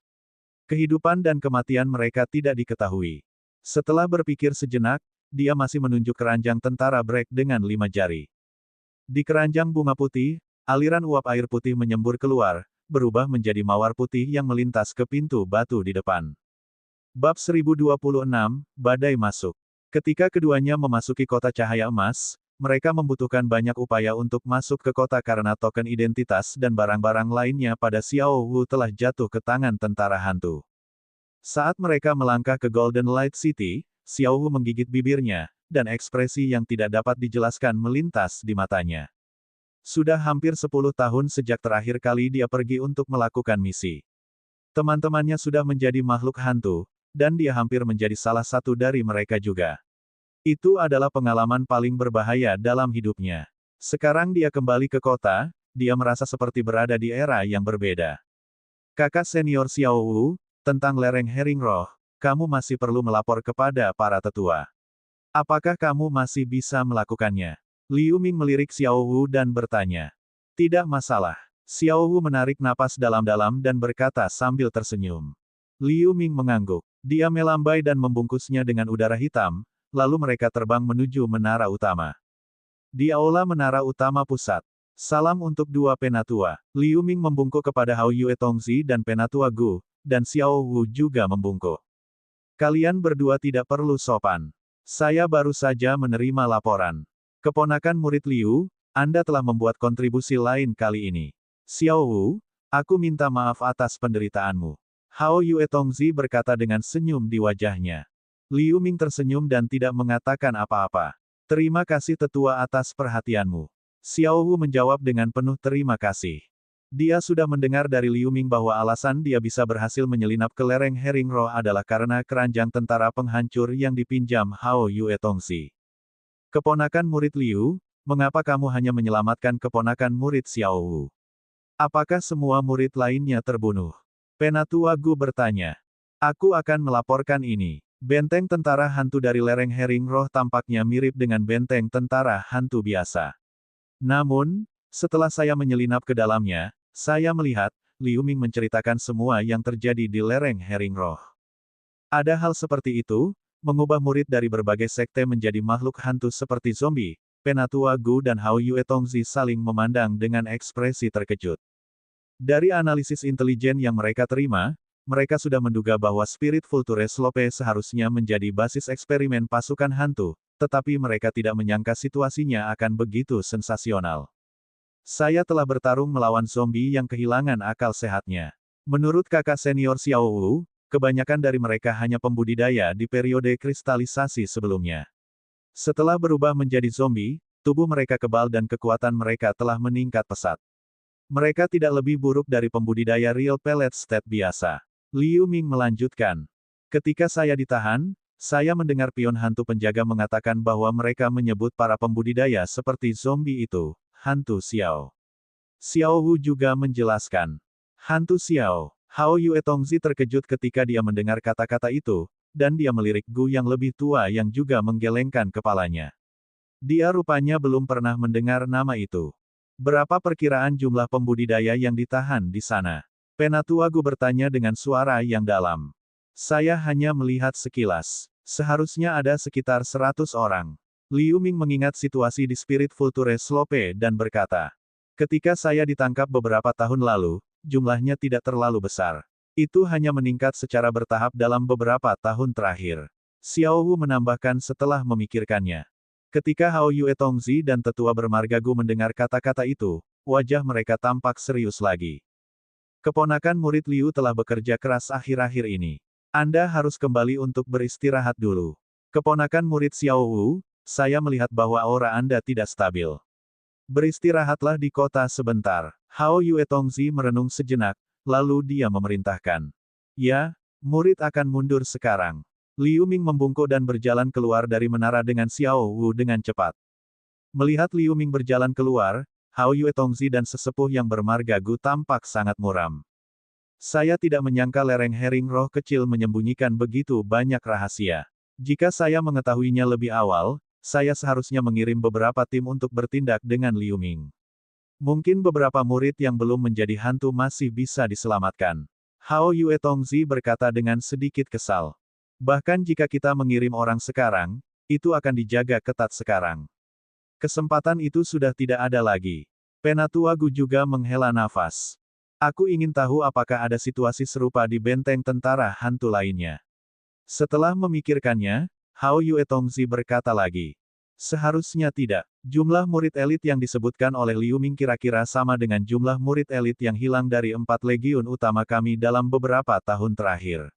Kehidupan dan kematian mereka tidak diketahui. Setelah berpikir sejenak, dia masih menunjuk keranjang tentara Brek dengan 5 jari. Di keranjang bunga putih, aliran uap air putih menyembur keluar, berubah menjadi mawar putih yang melintas ke pintu batu di depan. Bab 1026, Badai Masuk. Ketika keduanya memasuki kota cahaya emas, mereka membutuhkan banyak upaya untuk masuk ke kota karena token identitas dan barang-barang lainnya pada Xiao Wu telah jatuh ke tangan tentara hantu. Saat mereka melangkah ke Golden Light City, Xiao Wu menggigit bibirnya, dan ekspresi yang tidak dapat dijelaskan melintas di matanya. Sudah hampir 10 tahun sejak terakhir kali dia pergi untuk melakukan misi. Teman-temannya sudah menjadi makhluk hantu, dan dia hampir menjadi salah satu dari mereka juga. Itu adalah pengalaman paling berbahaya dalam hidupnya. Sekarang dia kembali ke kota, dia merasa seperti berada di era yang berbeda. Kakak senior Xiao Wu, tentang lereng Herring Roh, kamu masih perlu melapor kepada para tetua. Apakah kamu masih bisa melakukannya? Liu Ming melirik Xiao Wu dan bertanya. Tidak masalah. Xiao Wu menarik napas dalam-dalam dan berkata sambil tersenyum. Liu Ming mengangguk. Dia melambai dan membungkusnya dengan udara hitam, lalu mereka terbang menuju menara utama. Di aula menara utama pusat. Salam untuk dua penatua. Liu Ming membungkuk kepada Hao Yue Tongzi dan penatua Gu, dan Xiao Wu juga membungkuk. Kalian berdua tidak perlu sopan. Saya baru saja menerima laporan. Keponakan murid Liu, Anda telah membuat kontribusi lain kali ini. Xiao Wu, aku minta maaf atas penderitaanmu. Hao Yue Tongzi berkata dengan senyum di wajahnya. Liu Ming tersenyum dan tidak mengatakan apa-apa. Terima kasih tetua atas perhatianmu. Xiao Wu menjawab dengan penuh terima kasih. Dia sudah mendengar dari Liu Ming bahwa alasan dia bisa berhasil menyelinap ke lereng Herring Roh adalah karena keranjang tentara penghancur yang dipinjam Hao Yue Tongzi. Keponakan murid Liu, mengapa kamu hanya menyelamatkan keponakan murid Xiao Wu? Apakah semua murid lainnya terbunuh? Penatua Gu bertanya. Aku akan melaporkan ini. Benteng tentara hantu dari lereng Hering Roh tampaknya mirip dengan benteng tentara hantu biasa. Namun, setelah saya menyelinap ke dalamnya, saya melihat, Liu Ming menceritakan semua yang terjadi di lereng Hering Roh. Ada hal seperti itu, mengubah murid dari berbagai sekte menjadi makhluk hantu seperti zombie. Penatua Gu dan Hao Yue Tongzi saling memandang dengan ekspresi terkejut. Dari analisis intelijen yang mereka terima, mereka sudah menduga bahwa spirit Vulture Slope seharusnya menjadi basis eksperimen pasukan hantu, tetapi mereka tidak menyangka situasinya akan begitu sensasional. Saya telah bertarung melawan zombie yang kehilangan akal sehatnya. Menurut kakak senior Xiao Wu, kebanyakan dari mereka hanya pembudidaya di periode kristalisasi sebelumnya. Setelah berubah menjadi zombie, tubuh mereka kebal dan kekuatan mereka telah meningkat pesat. Mereka tidak lebih buruk dari pembudidaya real pellet state biasa. Liu Ming melanjutkan. Ketika saya ditahan, saya mendengar pion hantu penjaga mengatakan bahwa mereka menyebut para pembudidaya seperti zombie itu, hantu Xiao. Xiao Wu juga menjelaskan. Hantu Xiao. Hao Yue Tongzi terkejut ketika dia mendengar kata-kata itu, dan dia melirik Gu yang lebih tua yang juga menggelengkan kepalanya. Dia rupanya belum pernah mendengar nama itu. Berapa perkiraan jumlah pembudidaya yang ditahan di sana? Penatua Gu bertanya dengan suara yang dalam. Saya hanya melihat sekilas. Seharusnya ada sekitar 100 orang. Liu Ming mengingat situasi di Spirit Vulture Slope dan berkata. Ketika saya ditangkap beberapa tahun lalu, jumlahnya tidak terlalu besar. Itu hanya meningkat secara bertahap dalam beberapa tahun terakhir. Xiao Wu menambahkan setelah memikirkannya. Ketika Hao Yue Tongzi dan tetua bermarga Gu mendengar kata-kata itu, wajah mereka tampak serius lagi. Keponakan murid Liu telah bekerja keras akhir-akhir ini. Anda harus kembali untuk beristirahat dulu. Keponakan murid Xiao Wu, saya melihat bahwa aura Anda tidak stabil. Beristirahatlah di kota sebentar. Hao Yue Tongzi merenung sejenak, lalu dia memerintahkan. Ya, murid akan mundur sekarang. Liu Ming membungkuk dan berjalan keluar dari menara dengan Xiao Wu dengan cepat. Melihat Liu Ming berjalan keluar, Hao Yue Tongzi dan sesepuh yang bermarga Gu tampak sangat muram. Saya tidak menyangka lereng Hering Roh kecil menyembunyikan begitu banyak rahasia. Jika saya mengetahuinya lebih awal, saya seharusnya mengirim beberapa tim untuk bertindak dengan Liu Ming. Mungkin beberapa murid yang belum menjadi hantu masih bisa diselamatkan. Hao Yue Tongzi berkata dengan sedikit kesal. Bahkan jika kita mengirim orang sekarang, itu akan dijaga ketat sekarang. Kesempatan itu sudah tidak ada lagi. Penatua Gu juga menghela nafas. Aku ingin tahu apakah ada situasi serupa di benteng tentara hantu lainnya. Setelah memikirkannya, Hao Yue Tongzi berkata lagi. Seharusnya tidak. Jumlah murid elit yang disebutkan oleh Liu Ming kira-kira sama dengan jumlah murid elit yang hilang dari 4 legiun utama kami dalam beberapa tahun terakhir.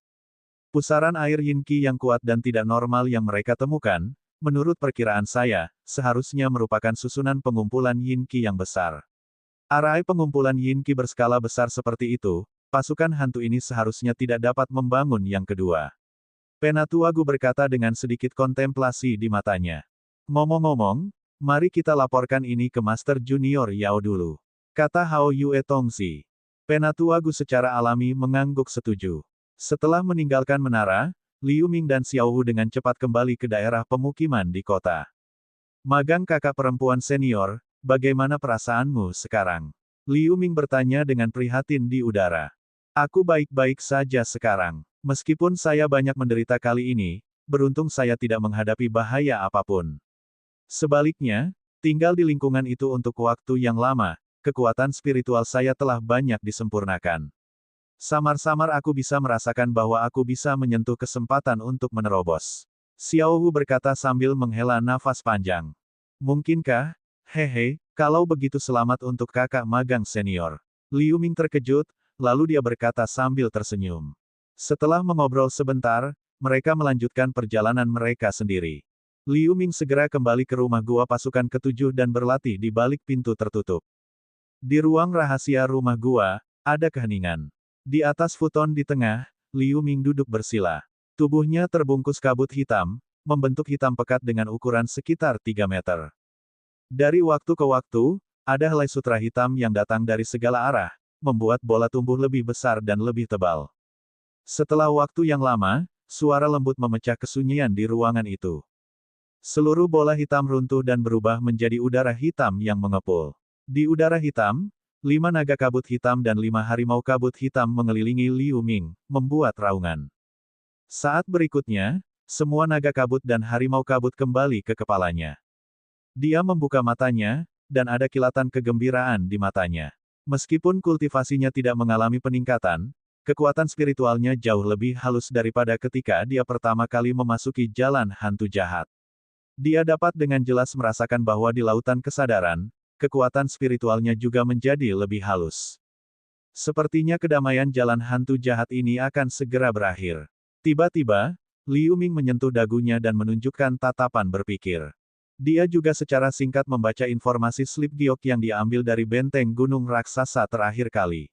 Pusaran air Yin Qi yang kuat dan tidak normal yang mereka temukan, menurut perkiraan saya, seharusnya merupakan susunan pengumpulan Yin Qi yang besar. Arai pengumpulan Yin Qi berskala besar seperti itu, pasukan hantu ini seharusnya tidak dapat membangun yang kedua. Penatua Gu berkata dengan sedikit kontemplasi di matanya. Ngomong-ngomong, mari kita laporkan ini ke Master Junior Yao dulu. Kata Hao Yue Tongzi. Penatua Gu secara alami mengangguk setuju. Setelah meninggalkan menara, Liu Ming dan Xiao Wu dengan cepat kembali ke daerah pemukiman di kota. Magang kakak perempuan senior, bagaimana perasaanmu sekarang? Liu Ming bertanya dengan prihatin di udara. Aku baik-baik saja sekarang. Meskipun saya banyak menderita kali ini, beruntung saya tidak menghadapi bahaya apapun. Sebaliknya, tinggal di lingkungan itu untuk waktu yang lama, kekuatan spiritual saya telah banyak disempurnakan. Samar-samar aku bisa merasakan bahwa aku bisa menyentuh kesempatan untuk menerobos. Xiao Wu berkata sambil menghela nafas panjang. Mungkinkah? Hehe, kalau begitu selamat untuk kakak magang senior. Liu Ming terkejut, lalu dia berkata sambil tersenyum. Setelah mengobrol sebentar, mereka melanjutkan perjalanan mereka sendiri. Liu Ming segera kembali ke rumah gua pasukan ketujuh dan berlatih di balik pintu tertutup. Di ruang rahasia rumah gua, ada keheningan. Di atas futon di tengah, Liu Ming duduk bersila. Tubuhnya terbungkus kabut hitam, membentuk hitam pekat dengan ukuran sekitar 3 meter. Dari waktu ke waktu, ada helai sutra hitam yang datang dari segala arah, membuat bola tumbuh lebih besar dan lebih tebal. Setelah waktu yang lama, suara lembut memecah kesunyian di ruangan itu. Seluruh bola hitam runtuh dan berubah menjadi udara hitam yang mengepul. Di udara hitam, 5 naga kabut hitam dan 5 harimau kabut hitam mengelilingi Liu Ming, membuat raungan. Saat berikutnya, semua naga kabut dan harimau kabut kembali ke kepalanya. Dia membuka matanya, dan ada kilatan kegembiraan di matanya. Meskipun kultivasinya tidak mengalami peningkatan, kekuatan spiritualnya jauh lebih halus daripada ketika dia pertama kali memasuki jalan hantu jahat. Dia dapat dengan jelas merasakan bahwa di lautan kesadaran, kekuatan spiritualnya juga menjadi lebih halus. Sepertinya kedamaian jalan hantu jahat ini akan segera berakhir. Tiba-tiba, Liu Ming menyentuh dagunya dan menunjukkan tatapan berpikir. Dia juga secara singkat membaca informasi slip giok yang diambil dari benteng gunung raksasa terakhir kali.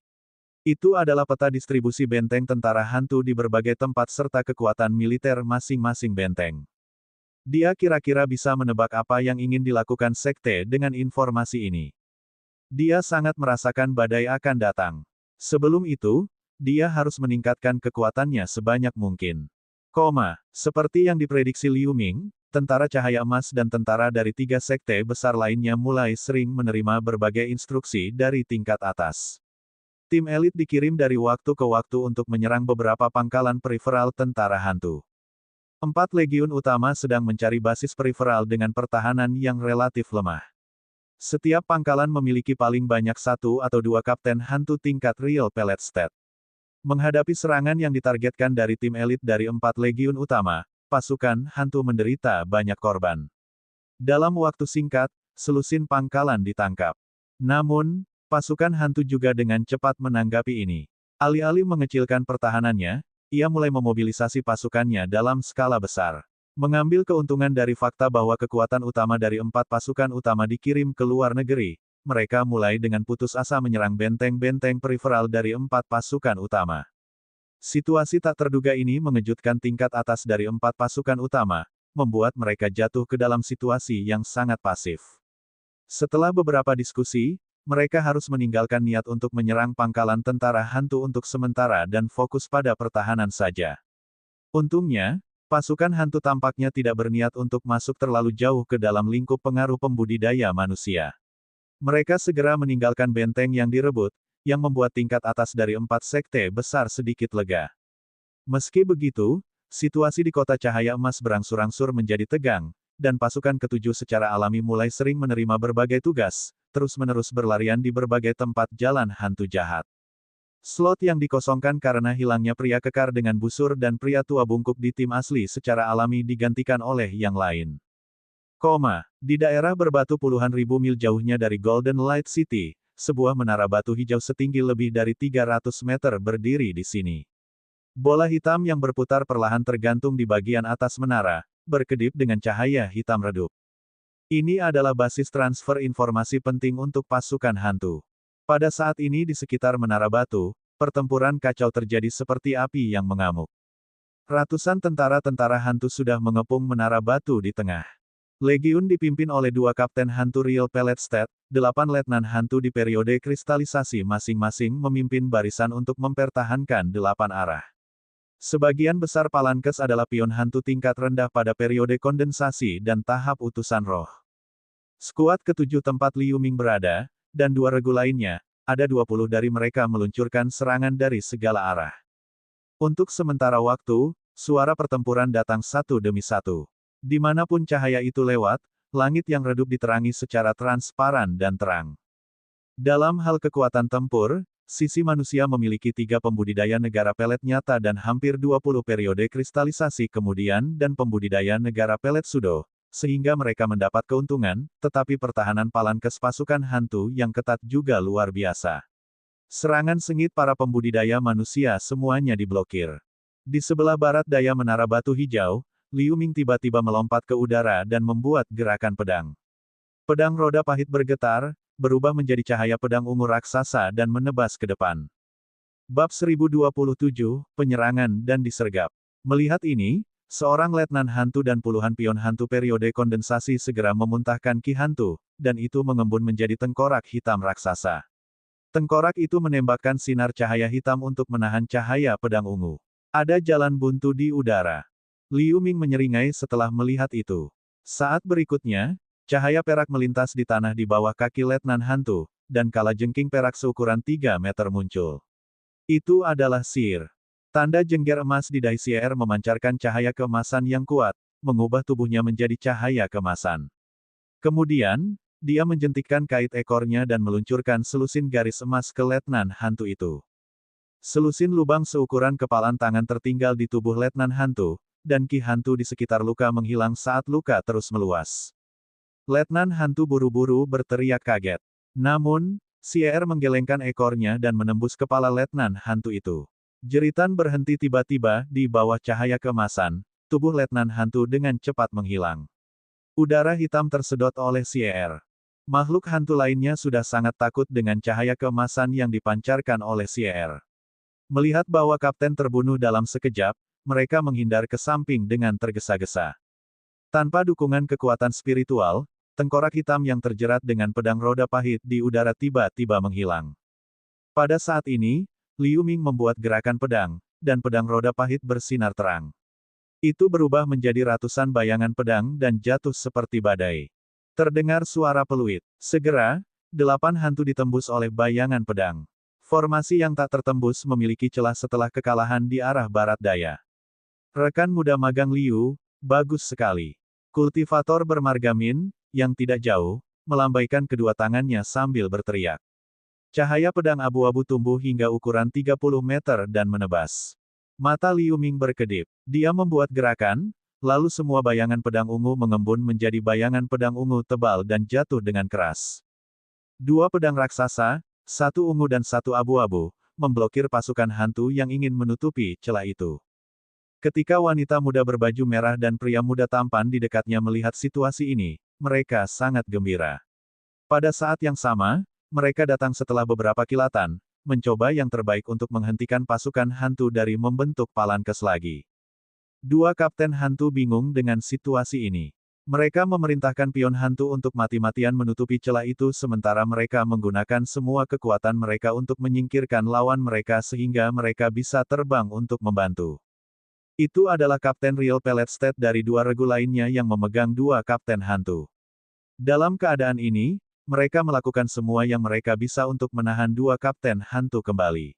Itu adalah peta distribusi benteng tentara hantu di berbagai tempat serta kekuatan militer masing-masing benteng. Dia kira-kira bisa menebak apa yang ingin dilakukan sekte dengan informasi ini. Dia sangat merasakan badai akan datang. Sebelum itu, dia harus meningkatkan kekuatannya sebanyak mungkin. Seperti yang diprediksi Liu Ming, tentara cahaya emas dan tentara dari 3 sekte besar lainnya mulai sering menerima berbagai instruksi dari tingkat atas. Tim elit dikirim dari waktu ke waktu untuk menyerang beberapa pangkalan periferal tentara hantu. 4 legiun utama sedang mencari basis periferal dengan pertahanan yang relatif lemah. Setiap pangkalan memiliki paling banyak 1 atau 2 kapten hantu tingkat Real Pellet State. Menghadapi serangan yang ditargetkan dari tim elit dari 4 legiun utama, pasukan hantu menderita banyak korban. Dalam waktu singkat, selusin pangkalan ditangkap. Namun, pasukan hantu juga dengan cepat menanggapi ini. Alih-alih mengecilkan pertahanannya, ia mulai memobilisasi pasukannya dalam skala besar. Mengambil keuntungan dari fakta bahwa kekuatan utama dari 4 pasukan utama dikirim ke luar negeri, mereka mulai dengan putus asa menyerang benteng-benteng periferal dari 4 pasukan utama. Situasi tak terduga ini mengejutkan tingkat atas dari 4 pasukan utama, membuat mereka jatuh ke dalam situasi yang sangat pasif. Setelah beberapa diskusi, mereka harus meninggalkan niat untuk menyerang pangkalan tentara hantu untuk sementara dan fokus pada pertahanan saja. Untungnya, pasukan hantu tampaknya tidak berniat untuk masuk terlalu jauh ke dalam lingkup pengaruh pembudidaya manusia. Mereka segera meninggalkan benteng yang direbut, yang membuat tingkat atas dari 4 sekte besar sedikit lega. Meski begitu, situasi di kota cahaya emas berangsur-angsur menjadi tegang, dan pasukan ketujuh secara alami mulai sering menerima berbagai tugas, terus-menerus berlarian di berbagai tempat jalan hantu jahat. Slot yang dikosongkan karena hilangnya pria kekar dengan busur dan pria tua bungkuk di tim asli secara alami digantikan oleh yang lain. Di daerah berbatu puluhan ribu mil jauhnya dari Golden Light City, sebuah menara batu hijau setinggi lebih dari 300 meter berdiri di sini. Bola hitam yang berputar perlahan tergantung di bagian atas menara, berkedip dengan cahaya hitam redup. Ini adalah basis transfer informasi penting untuk pasukan hantu. Pada saat ini di sekitar menara batu, pertempuran kacau terjadi seperti api yang mengamuk. Ratusan tentara-tentara hantu sudah mengepung menara batu di tengah. Legiun dipimpin oleh 2 kapten hantu Real Pellet State, 8 letnan hantu di periode kristalisasi masing-masing memimpin barisan untuk mempertahankan 8 arah. Sebagian besar palankes adalah pion hantu tingkat rendah pada periode kondensasi dan tahap utusan roh. Skuad ketujuh tempat Liu Ming berada, dan 2 regu lainnya, ada 20 dari mereka meluncurkan serangan dari segala arah. Untuk sementara waktu, suara pertempuran datang satu demi satu. Dimanapun cahaya itu lewat, langit yang redup diterangi secara transparan dan terang. Dalam hal kekuatan tempur, sisi manusia memiliki 3 pembudidaya negara pelet nyata dan hampir 20 periode kristalisasi kemudian dan pembudidaya negara pelet sudo, sehingga mereka mendapat keuntungan, tetapi pertahanan palankes pasukan hantu yang ketat juga luar biasa. Serangan sengit para pembudidaya manusia semuanya diblokir. Di sebelah barat daya menara batu hijau, Liu Ming tiba-tiba melompat ke udara dan membuat gerakan pedang. Pedang roda pahit bergetar, berubah menjadi cahaya pedang ungu raksasa dan menebas ke depan. Bab 1027, Penyerangan dan Disergap. Melihat ini, seorang letnan hantu dan puluhan pion hantu periode kondensasi segera memuntahkan ki hantu, dan itu mengembun menjadi tengkorak hitam raksasa. Tengkorak itu menembakkan sinar cahaya hitam untuk menahan cahaya pedang ungu. Ada jalan buntu di udara. Liu Ming menyeringai setelah melihat itu. Saat berikutnya, cahaya perak melintas di tanah di bawah kaki Letnan Hantu, dan kalajengking perak seukuran 3 meter muncul. Itu adalah sihir. Tanda jengger emas di dahi Sier memancarkan cahaya keemasan yang kuat, mengubah tubuhnya menjadi cahaya keemasan. Kemudian, dia menjentikkan kait ekornya dan meluncurkan selusin garis emas ke Letnan Hantu itu. Selusin lubang seukuran kepalan tangan tertinggal di tubuh Letnan Hantu, dan Ki Hantu di sekitar luka menghilang saat luka terus meluas. Letnan Hantu buru-buru berteriak kaget. Namun, Sier menggelengkan ekornya dan menembus kepala Letnan Hantu itu. Jeritan berhenti tiba-tiba di bawah cahaya keemasan, tubuh Letnan Hantu dengan cepat menghilang. Udara hitam tersedot oleh Sier. Makhluk hantu lainnya sudah sangat takut dengan cahaya keemasan yang dipancarkan oleh Sier. Melihat bahwa kapten terbunuh dalam sekejap, mereka menghindar ke samping dengan tergesa-gesa. Tanpa dukungan kekuatan spiritual, tengkorak hitam yang terjerat dengan pedang roda pahit di udara tiba-tiba menghilang. Pada saat ini, Liu Ming membuat gerakan pedang, dan pedang roda pahit bersinar terang. Itu berubah menjadi ratusan bayangan pedang dan jatuh seperti badai. Terdengar suara peluit. Segera, 8 hantu ditembus oleh bayangan pedang. Formasi yang tak tertembus memiliki celah setelah kekalahan di arah barat daya. Rekan muda magang Liu, bagus sekali. Kultivator bermargamin, yang tidak jauh, melambaikan kedua tangannya sambil berteriak. Cahaya pedang abu-abu tumbuh hingga ukuran 30 meter dan menebas. Mata Liu Ming berkedip. Dia membuat gerakan, lalu semua bayangan pedang ungu mengembun menjadi bayangan pedang ungu tebal dan jatuh dengan keras. 2 pedang raksasa, 1 ungu dan 1 abu-abu, memblokir pasukan hantu yang ingin menutupi celah itu. Ketika wanita muda berbaju merah dan pria muda tampan di dekatnya melihat situasi ini, mereka sangat gembira. Pada saat yang sama, mereka datang setelah beberapa kilatan, mencoba yang terbaik untuk menghentikan pasukan hantu dari membentuk Palankes lagi. 2 kapten hantu bingung dengan situasi ini. Mereka memerintahkan pion hantu untuk mati-matian menutupi celah itu sementara mereka menggunakan semua kekuatan mereka untuk menyingkirkan lawan mereka sehingga mereka bisa terbang untuk membantu. Itu adalah Kapten Real Pelletstead dari 2 regu lainnya yang memegang 2 kapten hantu. Dalam keadaan ini, mereka melakukan semua yang mereka bisa untuk menahan 2 kapten hantu kembali.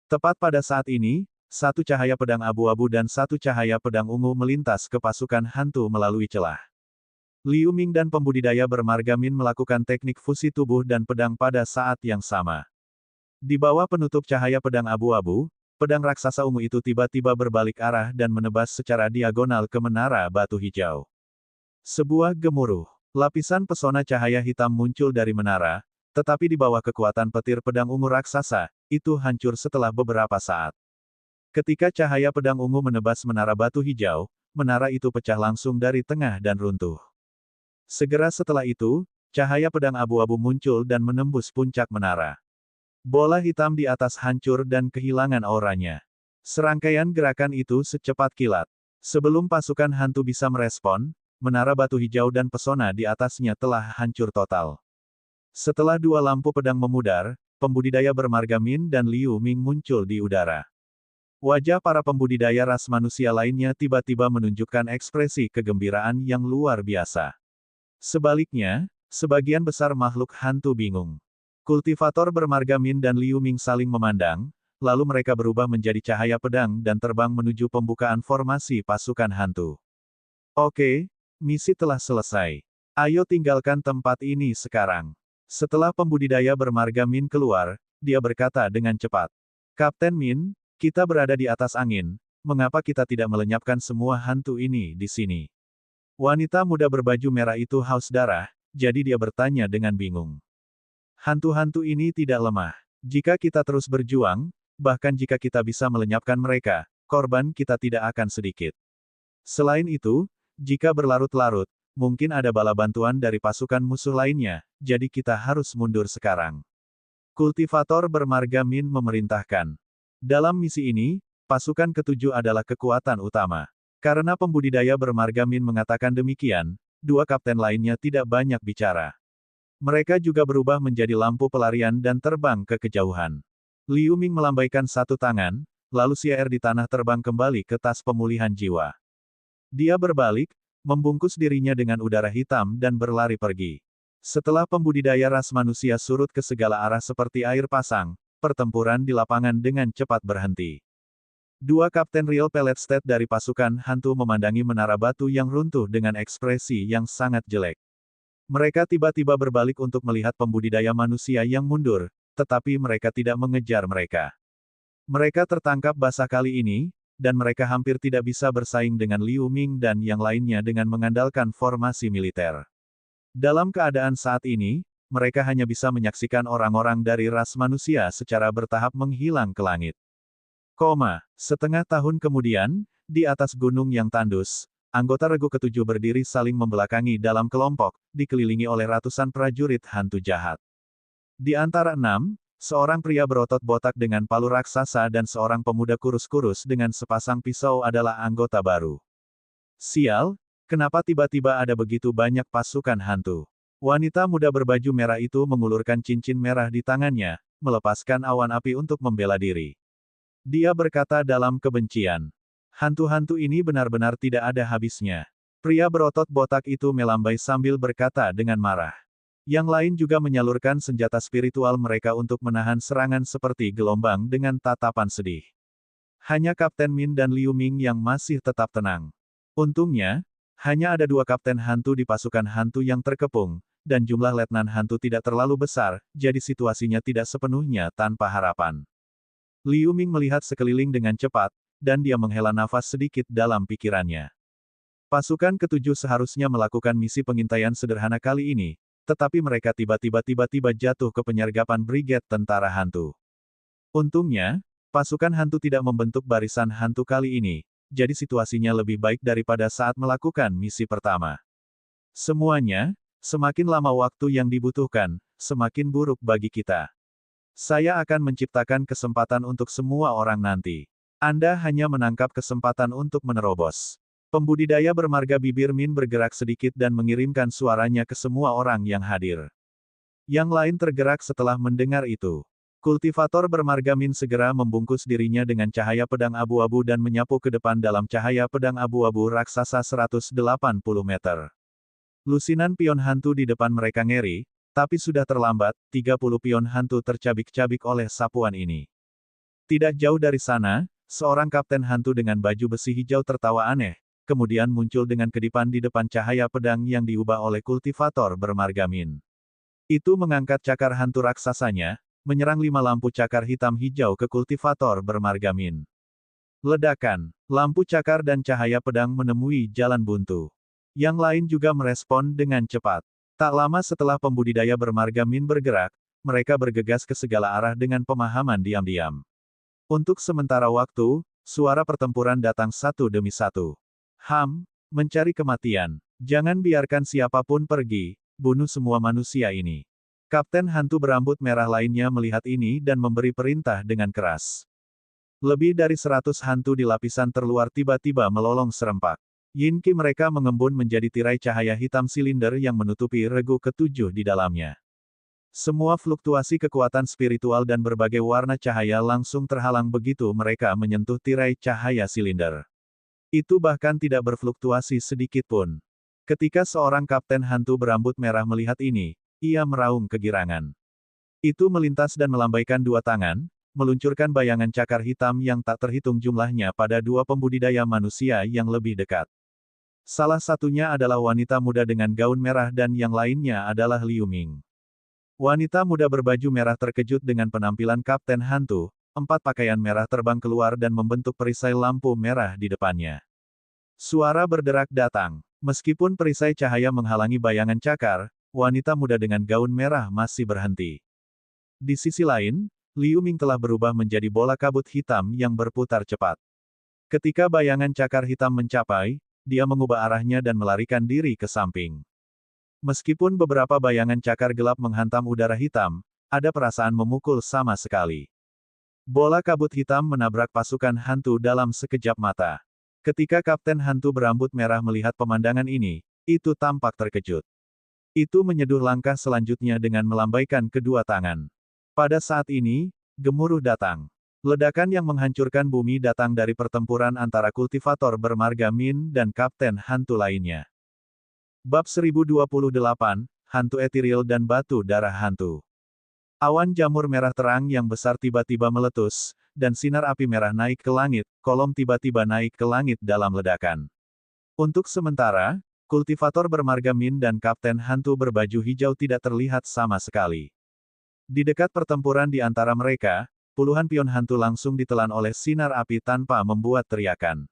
Tepat pada saat ini, 1 cahaya pedang abu-abu dan 1 cahaya pedang ungu melintas ke pasukan hantu melalui celah. Liu Ming dan pembudidaya bermargamin melakukan teknik fusi tubuh dan pedang pada saat yang sama. Di bawah penutup cahaya pedang abu-abu, pedang raksasa ungu itu tiba-tiba berbalik arah dan menebas secara diagonal ke menara batu hijau. Sebuah gemuruh. Lapisan pesona cahaya hitam muncul dari menara, tetapi di bawah kekuatan petir pedang ungu raksasa, itu hancur setelah beberapa saat. Ketika cahaya pedang ungu menebas menara batu hijau, menara itu pecah langsung dari tengah dan runtuh. Segera setelah itu, cahaya pedang abu-abu muncul dan menembus puncak menara. Bola hitam di atas hancur dan kehilangan auranya. Serangkaian gerakan itu secepat kilat. Sebelum pasukan hantu bisa merespon, menara batu hijau dan pesona di atasnya telah hancur total. Setelah 2 lampu pedang memudar, pembudidaya bermargamin dan Liu Ming muncul di udara. Wajah para pembudidaya ras manusia lainnya tiba-tiba menunjukkan ekspresi kegembiraan yang luar biasa. Sebaliknya, sebagian besar makhluk hantu bingung. Kultivator bermargamin dan Liu Ming saling memandang, lalu mereka berubah menjadi cahaya pedang dan terbang menuju pembukaan formasi pasukan hantu. Oke, misi telah selesai. Ayo tinggalkan tempat ini sekarang. Setelah pembudidaya bermargamin keluar, dia berkata dengan cepat. Kapten Min, kita berada di atas angin, mengapa kita tidak melenyapkan semua hantu ini di sini? Wanita muda berbaju merah itu haus darah, jadi dia bertanya dengan bingung. Hantu-hantu ini tidak lemah. Jika kita terus berjuang, bahkan jika kita bisa melenyapkan mereka, korban kita tidak akan sedikit. Selain itu, jika berlarut-larut, mungkin ada bala bantuan dari pasukan musuh lainnya, jadi kita harus mundur sekarang. Kultivator bermargamin memerintahkan. Dalam misi ini, pasukan ketujuh adalah kekuatan utama. Karena pembudidaya bermargamin mengatakan demikian, 2 kapten lainnya tidak banyak bicara. Mereka juga berubah menjadi lampu pelarian dan terbang ke kejauhan. Liu Ming melambaikan 1 tangan, lalu siar di tanah terbang kembali ke tas pemulihan jiwa. Dia berbalik, membungkus dirinya dengan udara hitam dan berlari pergi. Setelah pembudidaya ras manusia surut ke segala arah seperti air pasang, pertempuran di lapangan dengan cepat berhenti. Dua kapten Real Pellet State dari pasukan hantu memandangi menara batu yang runtuh dengan ekspresi yang sangat jelek. Mereka tiba-tiba berbalik untuk melihat pembudidaya manusia yang mundur, tetapi mereka tidak mengejar mereka. Mereka tertangkap basah kali ini, dan mereka hampir tidak bisa bersaing dengan Liu Ming dan yang lainnya dengan mengandalkan formasi militer. Dalam keadaan saat ini, mereka hanya bisa menyaksikan orang-orang dari ras manusia secara bertahap menghilang ke langit. Setengah tahun kemudian, di atas gunung yang tandus, anggota regu ketujuh berdiri saling membelakangi dalam kelompok, dikelilingi oleh ratusan prajurit hantu jahat. Di antara enam, seorang pria berotot botak dengan palu raksasa dan seorang pemuda kurus-kurus dengan sepasang pisau adalah anggota baru. Sial, kenapa tiba-tiba ada begitu banyak pasukan hantu? Wanita muda berbaju merah itu mengulurkan cincin merah di tangannya, melepaskan awan api untuk membela diri. Dia berkata dalam kebencian. Hantu-hantu ini benar-benar tidak ada habisnya. Pria berotot botak itu melambai sambil berkata dengan marah. Yang lain juga menyalurkan senjata spiritual mereka untuk menahan serangan seperti gelombang dengan tatapan sedih. Hanya Kapten Min dan Liu Ming yang masih tetap tenang. Untungnya, hanya ada dua kapten hantu di pasukan hantu yang terkepung, dan jumlah letnan hantu tidak terlalu besar, jadi situasinya tidak sepenuhnya tanpa harapan. Liu Ming melihat sekeliling dengan cepat, dan dia menghela nafas sedikit dalam pikirannya. Pasukan ketujuh seharusnya melakukan misi pengintaian sederhana kali ini, tetapi mereka tiba-tiba jatuh ke penyergapan brigade tentara hantu. Untungnya, pasukan hantu tidak membentuk barisan hantu kali ini, jadi situasinya lebih baik daripada saat melakukan misi pertama. Semuanya, semakin lama waktu yang dibutuhkan, semakin buruk bagi kita. Saya akan menciptakan kesempatan untuk semua orang nanti. Anda hanya menangkap kesempatan untuk menerobos. Pembudidaya bermarga bibir Min bergerak sedikit dan mengirimkan suaranya ke semua orang yang hadir. Yang lain tergerak setelah mendengar itu. Kultivator bermarga Min segera membungkus dirinya dengan cahaya pedang abu-abu dan menyapu ke depan dalam cahaya pedang abu-abu raksasa 180 meter. Lusinan pion hantu di depan mereka ngeri, tapi sudah terlambat, 30 pion hantu tercabik-cabik oleh sapuan ini. Tidak jauh dari sana, seorang kapten hantu dengan baju besi hijau tertawa aneh, kemudian muncul dengan kedipan di depan cahaya pedang yang diubah oleh kultivator bermarga Min. Itu mengangkat cakar hantu raksasanya, menyerang 5 lampu cakar hitam hijau ke kultivator bermarga Min. Ledakan, lampu cakar dan cahaya pedang menemui jalan buntu. Yang lain juga merespon dengan cepat. Tak lama setelah pembudidaya bermarga Min bergerak, mereka bergegas ke segala arah dengan pemahaman diam-diam. Untuk sementara waktu, suara pertempuran datang satu demi satu. Mencari kematian. Jangan biarkan siapapun pergi, bunuh semua manusia ini. Kapten hantu berambut merah lainnya melihat ini dan memberi perintah dengan keras. Lebih dari 100 hantu di lapisan terluar tiba-tiba melolong serempak. Yinki mereka mengembun menjadi tirai cahaya hitam silinder yang menutupi regu ketujuh di dalamnya. Semua fluktuasi kekuatan spiritual dan berbagai warna cahaya langsung terhalang begitu mereka menyentuh tirai cahaya silinder. Itu bahkan tidak berfluktuasi sedikit pun. Ketika seorang kapten hantu berambut merah melihat ini, ia meraung kegirangan. Itu melintas dan melambaikan dua tangan, meluncurkan bayangan cakar hitam yang tak terhitung jumlahnya pada dua pembudidaya manusia yang lebih dekat. Salah satunya adalah wanita muda dengan gaun merah dan yang lainnya adalah Liu Ming. Wanita muda berbaju merah terkejut dengan penampilan kapten hantu, 4 pakaian merah terbang keluar dan membentuk perisai lampu merah di depannya. Suara berderak datang. Meskipun perisai cahaya menghalangi bayangan cakar, wanita muda dengan gaun merah masih berhenti. Di sisi lain, Liu Ming telah berubah menjadi bola kabut hitam yang berputar cepat. Ketika bayangan cakar hitam mencapai, dia mengubah arahnya dan melarikan diri ke samping. Meskipun beberapa bayangan cakar gelap menghantam udara hitam, ada perasaan memukul sama sekali. Bola kabut hitam menabrak pasukan hantu dalam sekejap mata. Ketika kapten hantu berambut merah melihat pemandangan ini, itu tampak terkejut. Itu menyeduh langkah selanjutnya dengan melambaikan kedua tangan. Pada saat ini, gemuruh datang. Ledakan yang menghancurkan bumi datang dari pertempuran antara kultivator bermarga Min dan kapten hantu lainnya. Bab 1028, Hantu Etiril dan Batu Darah Hantu. Awan jamur merah terang yang besar tiba-tiba meletus, dan sinar api merah naik ke langit, kolom tiba-tiba naik ke langit dalam ledakan. Untuk sementara, kultivator bermarga Min dan kapten hantu berbaju hijau tidak terlihat sama sekali. Di dekat pertempuran di antara mereka, puluhan pion hantu langsung ditelan oleh sinar api tanpa membuat teriakan.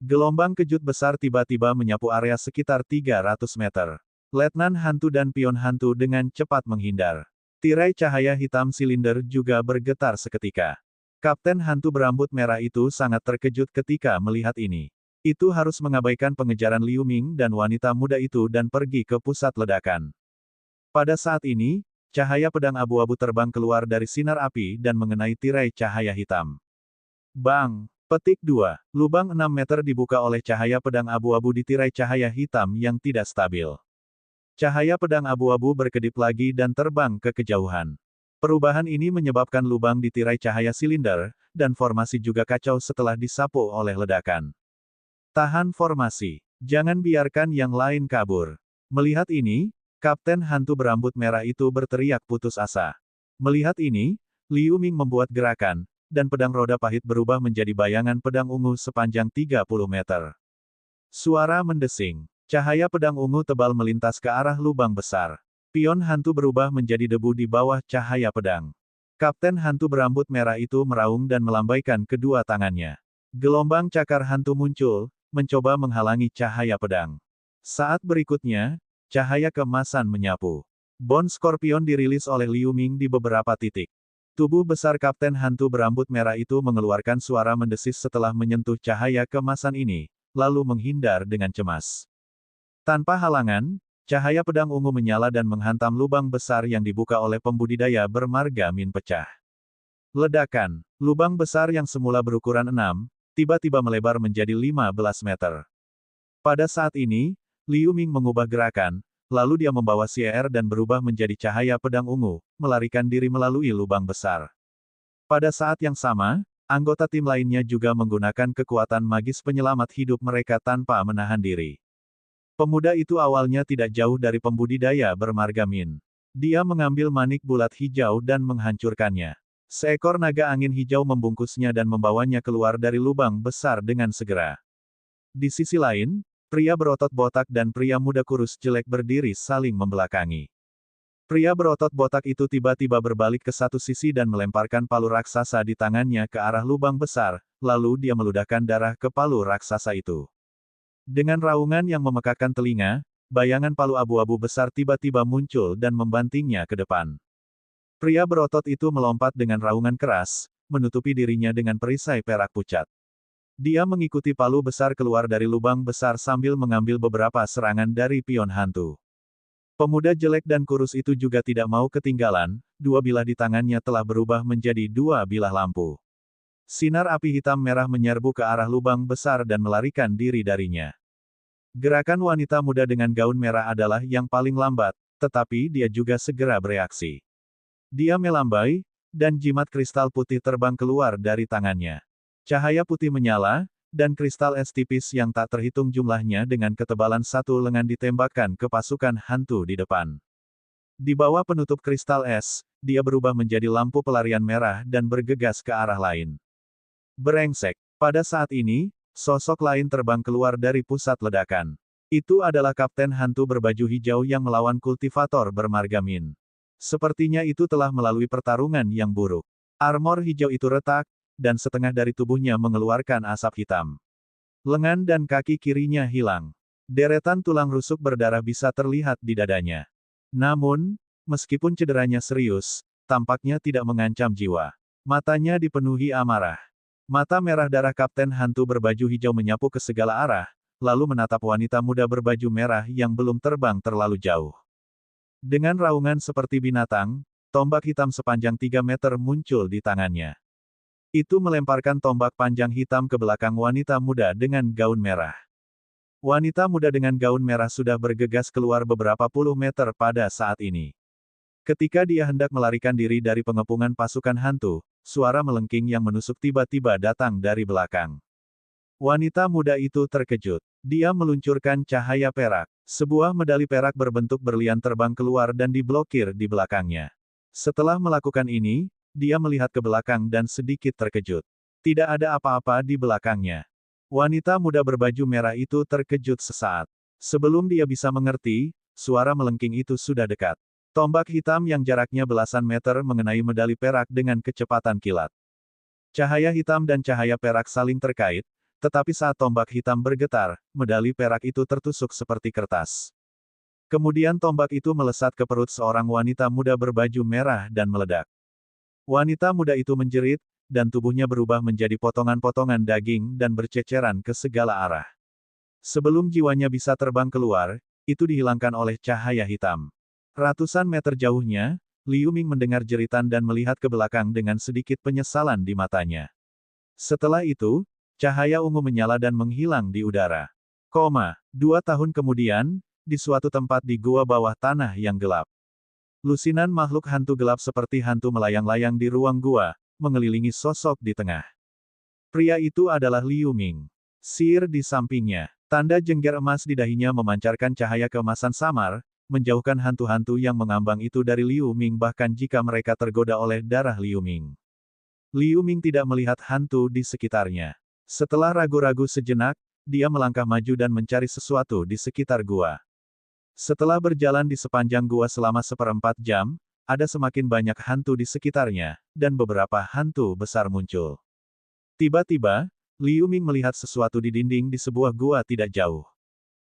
Gelombang kejut besar tiba-tiba menyapu area sekitar 300 meter. Letnan hantu dan pion hantu dengan cepat menghindar. Tirai cahaya hitam silinder juga bergetar seketika. Kapten hantu berambut merah itu sangat terkejut ketika melihat ini. Itu harus mengabaikan pengejaran Liu Ming dan wanita muda itu dan pergi ke pusat ledakan. Pada saat ini, cahaya pedang abu-abu terbang keluar dari sinar api dan mengenai tirai cahaya hitam. Bang! Petik 2. Lubang 6 meter dibuka oleh cahaya pedang abu-abu di tirai cahaya hitam yang tidak stabil. Cahaya pedang abu-abu berkedip lagi dan terbang ke kejauhan. Perubahan ini menyebabkan lubang di tirai cahaya silinder, dan formasi juga kacau setelah disapu oleh ledakan. Tahan formasi. Jangan biarkan yang lain kabur. Melihat ini, kapten hantu berambut merah itu berteriak putus asa. Melihat ini, Liu Ming membuat gerakan, dan pedang roda pahit berubah menjadi bayangan pedang ungu sepanjang 30 meter. Suara mendesing. Cahaya pedang ungu tebal melintas ke arah lubang besar. Pion hantu berubah menjadi debu di bawah cahaya pedang. Kapten hantu berambut merah itu meraung dan melambaikan kedua tangannya. Gelombang cakar hantu muncul, mencoba menghalangi cahaya pedang. Saat berikutnya, cahaya kemasan menyapu. Bon Scorpion dirilis oleh Liu Ming di beberapa titik. Tubuh besar kapten hantu berambut merah itu mengeluarkan suara mendesis setelah menyentuh cahaya kemasan ini, lalu menghindar dengan cemas. Tanpa halangan, cahaya pedang ungu menyala dan menghantam lubang besar yang dibuka oleh pembudidaya bermarga Min pecah. Ledakan. Lubang besar yang semula berukuran 6, tiba-tiba melebar menjadi 15 meter. Pada saat ini, Liu Ming mengubah gerakan, lalu dia membawa CR dan berubah menjadi cahaya pedang ungu, melarikan diri melalui lubang besar. Pada saat yang sama, anggota tim lainnya juga menggunakan kekuatan magis penyelamat hidup mereka tanpa menahan diri. Pemuda itu awalnya tidak jauh dari pembudidaya bermarga Min. Dia mengambil manik bulat hijau dan menghancurkannya. Seekor naga angin hijau membungkusnya dan membawanya keluar dari lubang besar dengan segera. Di sisi lain, pria berotot botak dan pria muda kurus jelek berdiri saling membelakangi. Pria berotot botak itu tiba-tiba berbalik ke satu sisi dan melemparkan palu raksasa di tangannya ke arah lubang besar, lalu dia meludahkan darah ke palu raksasa itu. Dengan raungan yang memekakkan telinga, bayangan palu abu-abu besar tiba-tiba muncul dan membantingnya ke depan. Pria berotot itu melompat dengan raungan keras, menutupi dirinya dengan perisai perak pucat. Dia mengikuti palu besar keluar dari lubang besar sambil mengambil beberapa serangan dari pion hantu. Pemuda jelek dan kurus itu juga tidak mau ketinggalan, dua bilah di tangannya telah berubah menjadi dua bilah lampu. Sinar api hitam merah menyerbu ke arah lubang besar dan melarikan diri darinya. Gerakan wanita muda dengan gaun merah adalah yang paling lambat, tetapi dia juga segera bereaksi. Dia melambai, dan jimat kristal putih terbang keluar dari tangannya. Cahaya putih menyala, dan kristal es tipis yang tak terhitung jumlahnya dengan ketebalan satu lengan ditembakkan ke pasukan hantu di depan. Di bawah penutup kristal es, dia berubah menjadi lampu pelarian merah dan bergegas ke arah lain. Brengsek. Pada saat ini, sosok lain terbang keluar dari pusat ledakan. Itu adalah kapten hantu berbaju hijau yang melawan kultivator bermarga Min. Sepertinya itu telah melalui pertarungan yang buruk. Armor hijau itu retak, dan setengah dari tubuhnya mengeluarkan asap hitam. Lengan dan kaki kirinya hilang. Deretan tulang rusuk berdarah bisa terlihat di dadanya. Namun, meskipun cederanya serius, tampaknya tidak mengancam jiwa. Matanya dipenuhi amarah. Mata merah darah kapten hantu berbaju hijau menyapu ke segala arah, lalu menatap wanita muda berbaju merah yang belum terbang terlalu jauh. Dengan raungan seperti binatang, tombak hitam sepanjang 3 meter muncul di tangannya. Itu melemparkan tombak panjang hitam ke belakang wanita muda dengan gaun merah. Wanita muda dengan gaun merah sudah bergegas keluar beberapa puluh meter pada saat ini. Ketika dia hendak melarikan diri dari pengepungan pasukan hantu, suara melengking yang menusuk tiba-tiba datang dari belakang. Wanita muda itu terkejut. Dia meluncurkan cahaya perak. Sebuah medali perak berbentuk berlian terbang keluar dan diblokir di belakangnya. Setelah melakukan ini, dia melihat ke belakang dan sedikit terkejut. Tidak ada apa-apa di belakangnya. Wanita muda berbaju merah itu terkejut sesaat. Sebelum dia bisa mengerti, suara melengking itu sudah dekat. Tombak hitam yang jaraknya belasan meter mengenai medali perak dengan kecepatan kilat. Cahaya hitam dan cahaya perak saling terkait, tetapi saat tombak hitam bergetar, medali perak itu tertusuk seperti kertas. Kemudian tombak itu melesat ke perut seorang wanita muda berbaju merah dan meledak. Wanita muda itu menjerit, dan tubuhnya berubah menjadi potongan-potongan daging dan berceceran ke segala arah. Sebelum jiwanya bisa terbang keluar, itu dihilangkan oleh cahaya hitam. Ratusan meter jauhnya, Liu Ming mendengar jeritan dan melihat ke belakang dengan sedikit penyesalan di matanya. Setelah itu, cahaya ungu menyala dan menghilang di udara. 2 tahun kemudian, di suatu tempat di gua bawah tanah yang gelap. Lusinan makhluk hantu gelap seperti hantu melayang-layang di ruang gua, mengelilingi sosok di tengah. Pria itu adalah Liu Ming. Sihir di sampingnya. Tanda jengger emas di dahinya memancarkan cahaya keemasan samar, menjauhkan hantu-hantu yang mengambang itu dari Liu Ming bahkan jika mereka tergoda oleh darah Liu Ming. Liu Ming tidak melihat hantu di sekitarnya. Setelah ragu-ragu sejenak, dia melangkah maju dan mencari sesuatu di sekitar gua. Setelah berjalan di sepanjang gua selama 1/4 jam, ada semakin banyak hantu di sekitarnya, dan beberapa hantu besar muncul. Tiba-tiba, Liu Ming melihat sesuatu di dinding di sebuah gua tidak jauh.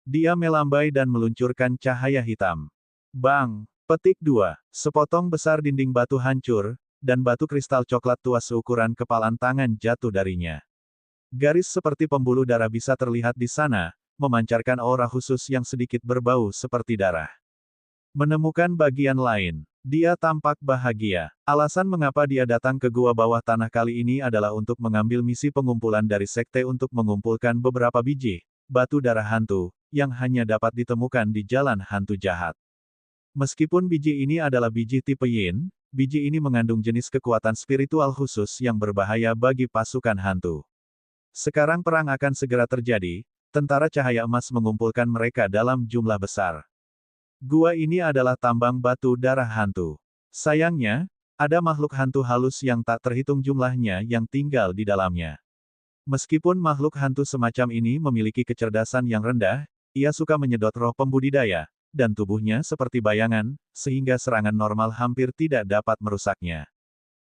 Dia melambai dan meluncurkan cahaya hitam. Bang! Petik 2. Sepotong besar dinding batu hancur, dan batu kristal coklat tua seukuran kepalan tangan jatuh darinya. Garis seperti pembuluh darah bisa terlihat di sana, memancarkan aura khusus yang sedikit berbau seperti darah. Menemukan bagian lain. Dia tampak bahagia. Alasan mengapa dia datang ke gua bawah tanah kali ini adalah untuk mengambil misi pengumpulan dari sekte untuk mengumpulkan beberapa biji batu darah hantu, yang hanya dapat ditemukan di jalan hantu jahat. Meskipun biji ini adalah biji tipe Yin, biji ini mengandung jenis kekuatan spiritual khusus yang berbahaya bagi pasukan hantu. Sekarang perang akan segera terjadi, tentara cahaya emas mengumpulkan mereka dalam jumlah besar. Gua ini adalah tambang batu darah hantu. Sayangnya, ada makhluk hantu halus yang tak terhitung jumlahnya yang tinggal di dalamnya. Meskipun makhluk hantu semacam ini memiliki kecerdasan yang rendah, ia suka menyedot roh pembudidaya, dan tubuhnya seperti bayangan, sehingga serangan normal hampir tidak dapat merusaknya.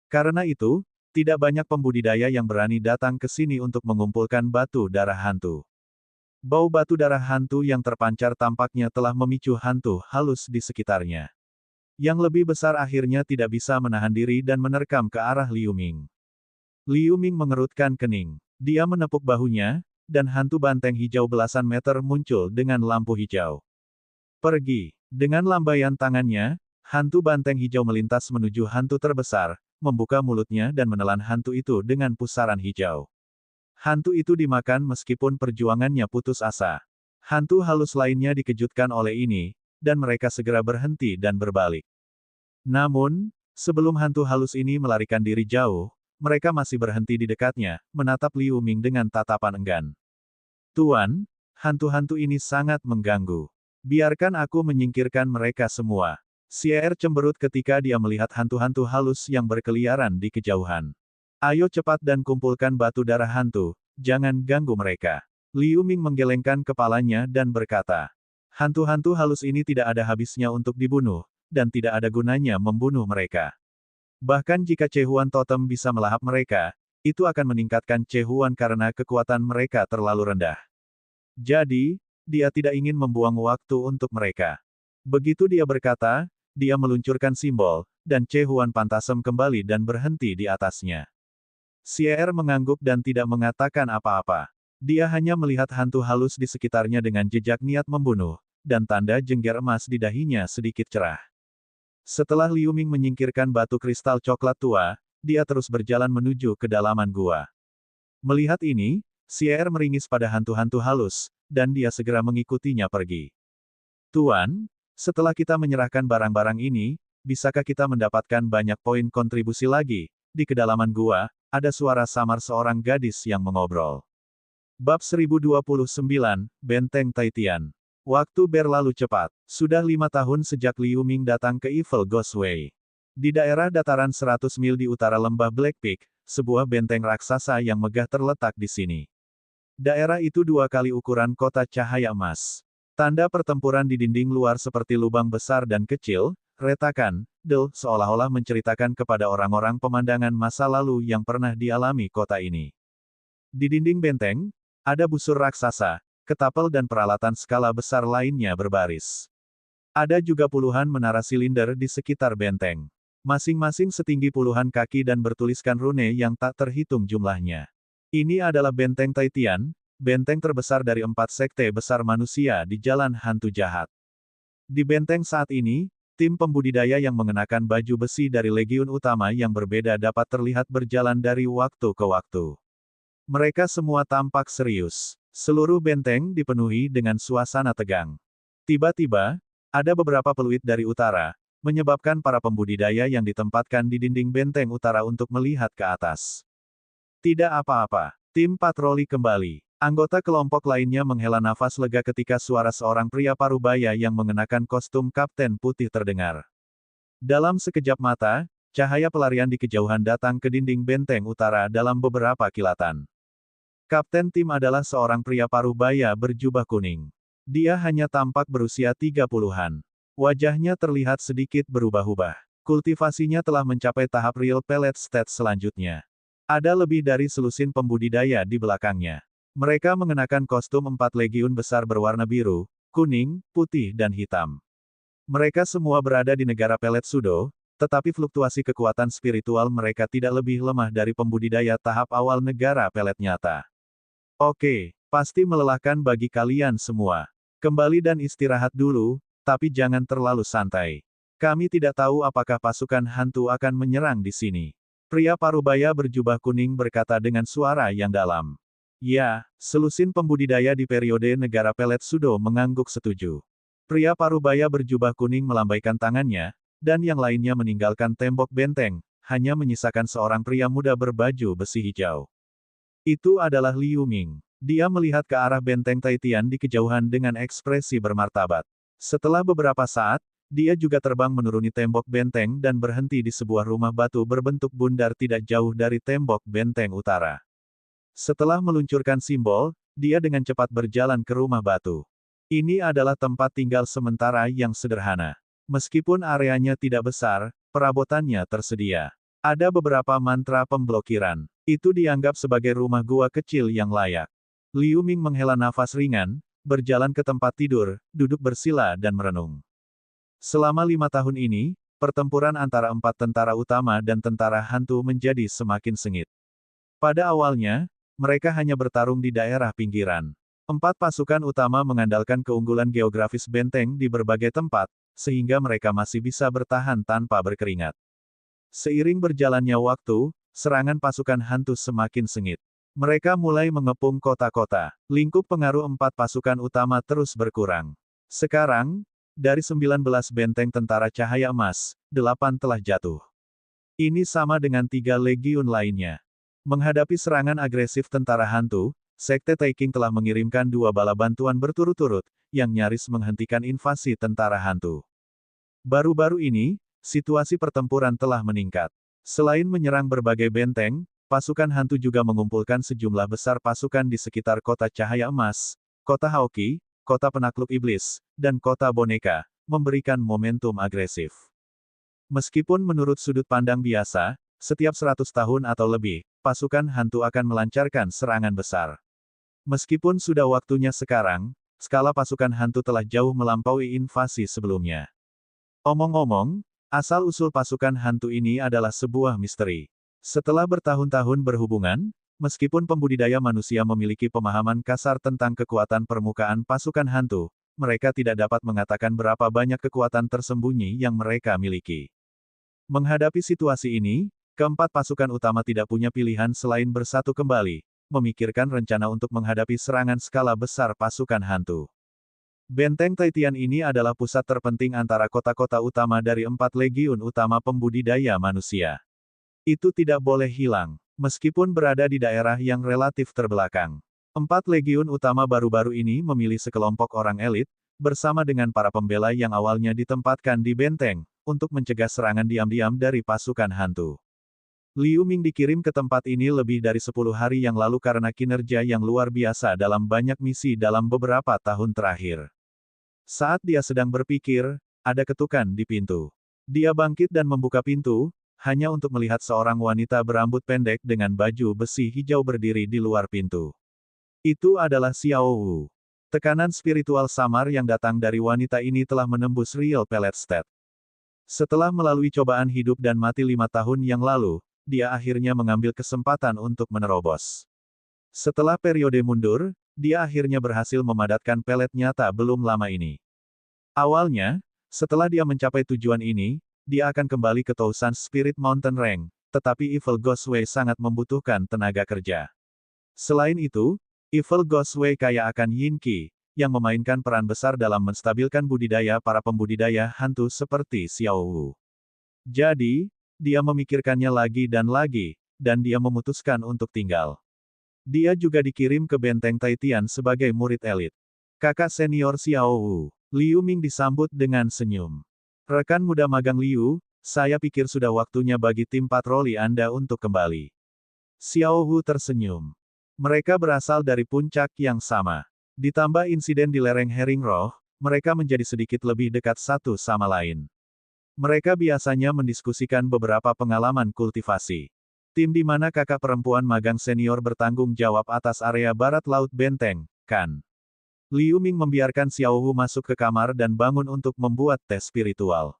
Karena itu, tidak banyak pembudidaya yang berani datang ke sini untuk mengumpulkan batu darah hantu. Bau batu darah hantu yang terpancar tampaknya telah memicu hantu halus di sekitarnya. Yang lebih besar akhirnya tidak bisa menahan diri dan menerkam ke arah Liu Ming. Liu Ming mengerutkan kening. Dia menepuk bahunya, dan hantu banteng hijau belasan meter muncul dengan lampu hijau. Pergi. Dengan lambaian tangannya, hantu banteng hijau melintas menuju hantu terbesar, membuka mulutnya dan menelan hantu itu dengan pusaran hijau. Hantu itu dimakan meskipun perjuangannya putus asa. Hantu halus lainnya dikejutkan oleh ini, dan mereka segera berhenti dan berbalik. Namun, sebelum hantu halus ini melarikan diri jauh, mereka masih berhenti di dekatnya, menatap Liu Ming dengan tatapan enggan. Tuan, hantu-hantu ini sangat mengganggu. Biarkan aku menyingkirkan mereka semua. Xier cemberut ketika dia melihat hantu-hantu halus yang berkeliaran di kejauhan. Ayo cepat dan kumpulkan batu darah hantu, jangan ganggu mereka. Liu Ming menggelengkan kepalanya dan berkata, hantu-hantu halus ini tidak ada habisnya untuk dibunuh, dan tidak ada gunanya membunuh mereka. Bahkan jika Cehuan Totem bisa melahap mereka, itu akan meningkatkan Cehuan karena kekuatan mereka terlalu rendah. Jadi, dia tidak ingin membuang waktu untuk mereka. Begitu dia berkata, dia meluncurkan simbol, dan Cehuan Pantasem kembali dan berhenti di atasnya. Xier mengangguk dan tidak mengatakan apa-apa. Dia hanya melihat hantu halus di sekitarnya dengan jejak niat membunuh, dan tanda jengger emas di dahinya sedikit cerah. Setelah Liu Ming menyingkirkan batu kristal coklat tua, dia terus berjalan menuju ke dalaman gua. Melihat ini, Xier meringis pada hantu-hantu halus, dan dia segera mengikutinya pergi. Tuan, setelah kita menyerahkan barang-barang ini, bisakah kita mendapatkan banyak poin kontribusi lagi? Di kedalaman gua, ada suara samar seorang gadis yang mengobrol. Bab 1029, Benteng Taitian. Waktu berlalu cepat. Sudah 5 tahun sejak Liu Ming datang ke Evil Ghostway. Di daerah dataran 100 mil di utara lembah Black Peak, sebuah benteng raksasa yang megah terletak di sini. Daerah itu 2 kali ukuran kota cahaya emas. Tanda pertempuran di dinding luar seperti lubang besar dan kecil, retakan, seolah-olah menceritakan kepada orang-orang pemandangan masa lalu yang pernah dialami kota ini. Di dinding benteng, ada busur raksasa, ketapel dan peralatan skala besar lainnya berbaris. Ada juga puluhan menara silinder di sekitar benteng. Masing-masing setinggi puluhan kaki dan bertuliskan rune yang tak terhitung jumlahnya. Ini adalah Benteng Taitian, benteng terbesar dari 4 sekte besar manusia di jalan hantu jahat. Di benteng saat ini, tim pembudidaya yang mengenakan baju besi dari legiun utama yang berbeda dapat terlihat berjalan dari waktu ke waktu. Mereka semua tampak serius. Seluruh benteng dipenuhi dengan suasana tegang. Tiba-tiba, ada beberapa peluit dari utara, menyebabkan para pembudidaya yang ditempatkan di dinding benteng utara untuk melihat ke atas. Tidak apa-apa. Tim patroli kembali. Anggota kelompok lainnya menghela nafas lega ketika suara seorang pria parubaya yang mengenakan kostum kapten putih terdengar. Dalam sekejap mata, cahaya pelarian di kejauhan datang ke dinding benteng utara dalam beberapa kilatan. Kapten tim adalah seorang pria parubaya berjubah kuning. Dia hanya tampak berusia 30-an. Wajahnya terlihat sedikit berubah-ubah. Kultivasinya telah mencapai tahap real pellet stage selanjutnya. Ada lebih dari selusin pembudidaya di belakangnya. Mereka mengenakan kostum 4 legiun besar berwarna biru, kuning, putih dan hitam. Mereka semua berada di negara pelet Sudo, tetapi fluktuasi kekuatan spiritual mereka tidak lebih lemah dari pembudidaya tahap awal negara pelet nyata. Oke, pasti melelahkan bagi kalian semua. Kembali dan istirahat dulu, tapi jangan terlalu santai. Kami tidak tahu apakah pasukan hantu akan menyerang di sini. Pria parubaya berjubah kuning berkata dengan suara yang dalam. Ya, selusin pembudidaya di periode negara pelet Sudo mengangguk setuju. Pria parubaya berjubah kuning melambaikan tangannya, dan yang lainnya meninggalkan tembok benteng, hanya menyisakan seorang pria muda berbaju besi hijau. Itu adalah Liu Ming. Dia melihat ke arah benteng Taitian di kejauhan dengan ekspresi bermartabat. Setelah beberapa saat, dia juga terbang menuruni tembok benteng dan berhenti di sebuah rumah batu berbentuk bundar tidak jauh dari tembok benteng utara. Setelah meluncurkan simbol, dia dengan cepat berjalan ke rumah batu. Ini adalah tempat tinggal sementara yang sederhana. Meskipun areanya tidak besar, perabotannya tersedia. Ada beberapa mantra pemblokiran. Itu dianggap sebagai rumah gua kecil yang layak. Liu Ming menghela nafas ringan, berjalan ke tempat tidur, duduk bersila dan merenung. Selama 5 tahun ini, pertempuran antara 4 tentara utama dan tentara hantu menjadi semakin sengit. Pada awalnya, mereka hanya bertarung di daerah pinggiran. 4 pasukan utama mengandalkan keunggulan geografis benteng di berbagai tempat, sehingga mereka masih bisa bertahan tanpa berkeringat. Seiring berjalannya waktu, serangan pasukan hantu semakin sengit. Mereka mulai mengepung kota-kota. Lingkup pengaruh 4 pasukan utama terus berkurang. Sekarang, dari 19 benteng tentara cahaya emas, 8 telah jatuh. Ini sama dengan 3 legiun lainnya. Menghadapi serangan agresif tentara hantu, Sekte Taking telah mengirimkan 2 bala bantuan berturut-turut, yang nyaris menghentikan invasi tentara hantu. Baru-baru ini, situasi pertempuran telah meningkat. Selain menyerang berbagai benteng, pasukan hantu juga mengumpulkan sejumlah besar pasukan di sekitar kota cahaya emas, kota Haoki, kota penakluk iblis, dan kota boneka, memberikan momentum agresif. Meskipun menurut sudut pandang biasa, setiap 100 tahun atau lebih, pasukan hantu akan melancarkan serangan besar. Meskipun sudah waktunya sekarang, skala pasukan hantu telah jauh melampaui invasi sebelumnya. Omong-omong, asal-usul pasukan hantu ini adalah sebuah misteri. Setelah bertahun-tahun berhubungan, meskipun pembudidaya manusia memiliki pemahaman kasar tentang kekuatan permukaan pasukan hantu, mereka tidak dapat mengatakan berapa banyak kekuatan tersembunyi yang mereka miliki. Menghadapi situasi ini, keempat pasukan utama tidak punya pilihan selain bersatu kembali, memikirkan rencana untuk menghadapi serangan skala besar pasukan hantu. Benteng Taitian ini adalah pusat terpenting antara kota-kota utama dari 4 legiun utama pembudidaya manusia. Itu tidak boleh hilang, meskipun berada di daerah yang relatif terbelakang. 4 legiun utama baru-baru ini memilih sekelompok orang elit, bersama dengan para pembela yang awalnya ditempatkan di benteng, untuk mencegah serangan diam-diam dari pasukan hantu. Liu Ming dikirim ke tempat ini lebih dari 10 hari yang lalu karena kinerja yang luar biasa dalam banyak misi dalam beberapa tahun terakhir. Saat dia sedang berpikir, ada ketukan di pintu. Dia bangkit dan membuka pintu, hanya untuk melihat seorang wanita berambut pendek dengan baju besi hijau berdiri di luar pintu. Itu adalah Xiao Wu. Tekanan spiritual samar yang datang dari wanita ini telah menembus real pellet state. Setelah melalui cobaan hidup dan mati 5 tahun yang lalu, dia akhirnya mengambil kesempatan untuk menerobos. Setelah periode mundur, dia akhirnya berhasil memadatkan pelet nyata belum lama ini. Awalnya, setelah dia mencapai tujuan ini, dia akan kembali ke Tousan Spirit Mountain Rank, tetapi Evil Ghostway sangat membutuhkan tenaga kerja. Selain itu, Evil Ghostway kaya akan Yin Qi, yang memainkan peran besar dalam menstabilkan budidaya para pembudidaya hantu seperti Xiao Wu. Jadi, dia memikirkannya lagi, dan dia memutuskan untuk tinggal. Dia juga dikirim ke Benteng Taitian sebagai murid elit. Kakak senior Xiao Wu, Liu Ming disambut dengan senyum. Rekan muda magang Liu, saya pikir sudah waktunya bagi tim patroli Anda untuk kembali. Xiao Wu tersenyum. Mereka berasal dari puncak yang sama. Ditambah insiden di lereng Herring Roh, mereka menjadi sedikit lebih dekat satu sama lain. Mereka biasanya mendiskusikan beberapa pengalaman kultivasi. Tim di mana kakak perempuan magang senior bertanggung jawab atas area barat laut benteng, kan? Liu Ming membiarkan Xiao Wu masuk ke kamar dan bangun untuk membuat tes spiritual.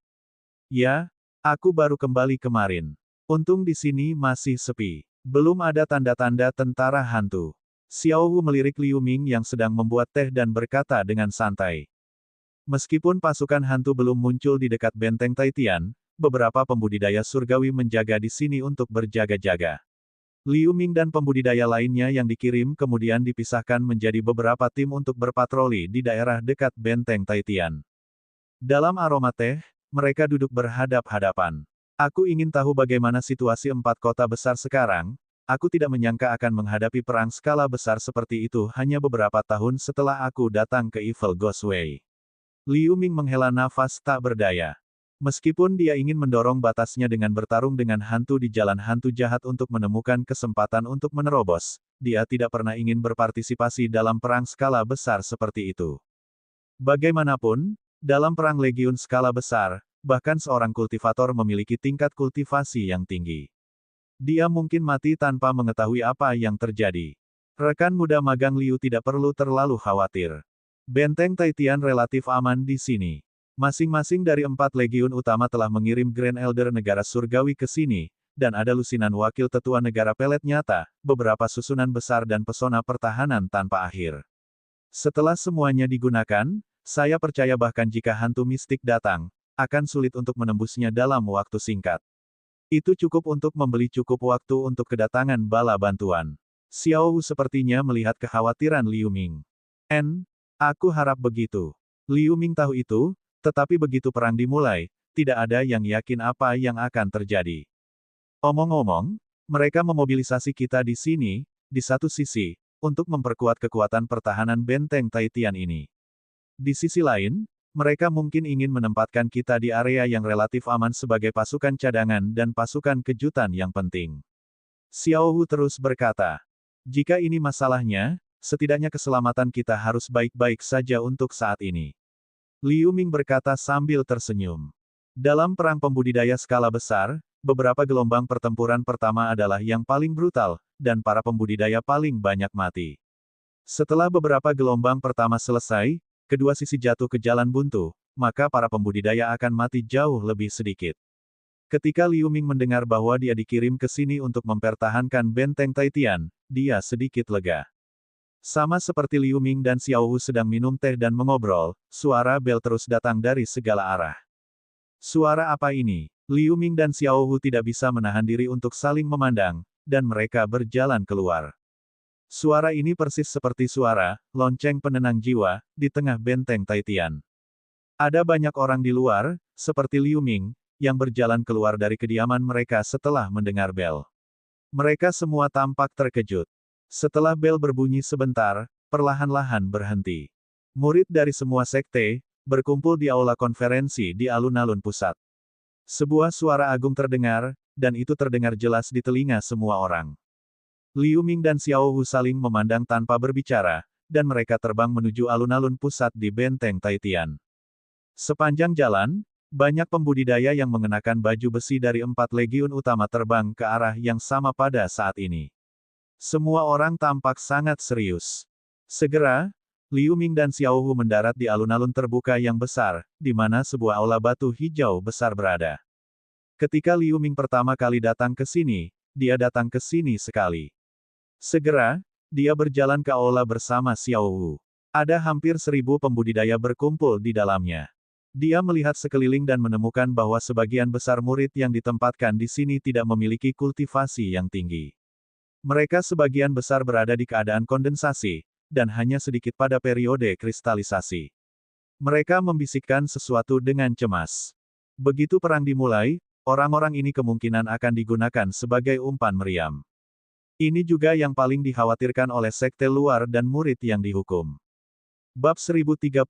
Ya, aku baru kembali kemarin. Untung di sini masih sepi. Belum ada tanda-tanda tentara hantu. Xiao Wu melirik Liu Ming yang sedang membuat teh dan berkata dengan santai. Meskipun pasukan hantu belum muncul di dekat benteng Taitian, beberapa pembudidaya surgawi menjaga di sini untuk berjaga-jaga. Liu Ming dan pembudidaya lainnya yang dikirim kemudian dipisahkan menjadi beberapa tim untuk berpatroli di daerah dekat benteng Taitian. Dalam aroma teh, mereka duduk berhadap-hadapan. Aku ingin tahu bagaimana situasi 4 kota besar sekarang. Aku tidak menyangka akan menghadapi perang skala besar seperti itu hanya beberapa tahun setelah aku datang ke Evil Ghostway. Liu Ming menghela nafas tak berdaya. Meskipun dia ingin mendorong batasnya dengan bertarung dengan hantu di jalan hantu jahat untuk menemukan kesempatan untuk menerobos, dia tidak pernah ingin berpartisipasi dalam perang skala besar seperti itu. Bagaimanapun, dalam perang legiun skala besar, bahkan seorang kultivator memiliki tingkat kultivasi yang tinggi. Dia mungkin mati tanpa mengetahui apa yang terjadi. Rekan muda magang Liu tidak perlu terlalu khawatir. Benteng Taitian relatif aman di sini. Masing-masing dari 4 legiun utama telah mengirim Grand Elder negara surgawi ke sini, dan ada lusinan wakil tetua negara pelet nyata, beberapa susunan besar dan pesona pertahanan tanpa akhir. Setelah semuanya digunakan, saya percaya bahkan jika hantu mistik datang, akan sulit untuk menembusnya dalam waktu singkat. Itu cukup untuk membeli cukup waktu untuk kedatangan bala bantuan. Xiao Wu sepertinya melihat kekhawatiran Liu Ming. Aku harap begitu. Liu Ming tahu itu, tetapi begitu perang dimulai, tidak ada yang yakin apa yang akan terjadi. Omong-omong, mereka memobilisasi kita di sini, di satu sisi, untuk memperkuat kekuatan pertahanan benteng Taitian ini. Di sisi lain, mereka mungkin ingin menempatkan kita di area yang relatif aman sebagai pasukan cadangan dan pasukan kejutan yang penting. Xiao Wu terus berkata, jika ini masalahnya, setidaknya keselamatan kita harus baik-baik saja untuk saat ini. Liu Ming berkata sambil tersenyum. Dalam perang pembudidaya skala besar, beberapa gelombang pertempuran pertama adalah yang paling brutal, dan para pembudidaya paling banyak mati. Setelah beberapa gelombang pertama selesai, kedua sisi jatuh ke jalan buntu, maka para pembudidaya akan mati jauh lebih sedikit. Ketika Liu Ming mendengar bahwa dia dikirim ke sini untuk mempertahankan benteng Taitian, dia sedikit lega. Sama seperti Liu Ming dan Xiao Wu sedang minum teh dan mengobrol, suara bel terus datang dari segala arah. Suara apa ini? Liu Ming dan Xiao Wu tidak bisa menahan diri untuk saling memandang, dan mereka berjalan keluar. Suara ini persis seperti suara lonceng penenang jiwa di tengah benteng Taitian. Ada banyak orang di luar, seperti Liu Ming, yang berjalan keluar dari kediaman mereka setelah mendengar bel. Mereka semua tampak terkejut. Setelah bel berbunyi sebentar, perlahan-lahan berhenti. Murid dari semua sekte berkumpul di aula konferensi di alun-alun pusat. Sebuah suara agung terdengar, dan itu terdengar jelas di telinga semua orang. Liu Ming dan Xiao Hu saling memandang tanpa berbicara, dan mereka terbang menuju alun-alun pusat di benteng Taitian. Sepanjang jalan, banyak pembudidaya yang mengenakan baju besi dari 4 legiun utama terbang ke arah yang sama pada saat ini. Semua orang tampak sangat serius. Segera, Liu Ming dan Xiao Hu mendarat di alun-alun terbuka yang besar, di mana sebuah aula batu hijau besar berada. Ketika Liu Ming pertama kali datang ke sini, dia datang ke sini sekali. Segera, dia berjalan ke aula bersama Xiao Hu. Ada hampir 1000 pembudidaya berkumpul di dalamnya. Dia melihat sekeliling dan menemukan bahwa sebagian besar murid yang ditempatkan di sini tidak memiliki kultivasi yang tinggi. Mereka sebagian besar berada di keadaan kondensasi, dan hanya sedikit pada periode kristalisasi. Mereka membisikkan sesuatu dengan cemas. Begitu perang dimulai, orang-orang ini kemungkinan akan digunakan sebagai umpan meriam. Ini juga yang paling dikhawatirkan oleh sekte luar dan murid yang dihukum. Bab 1030,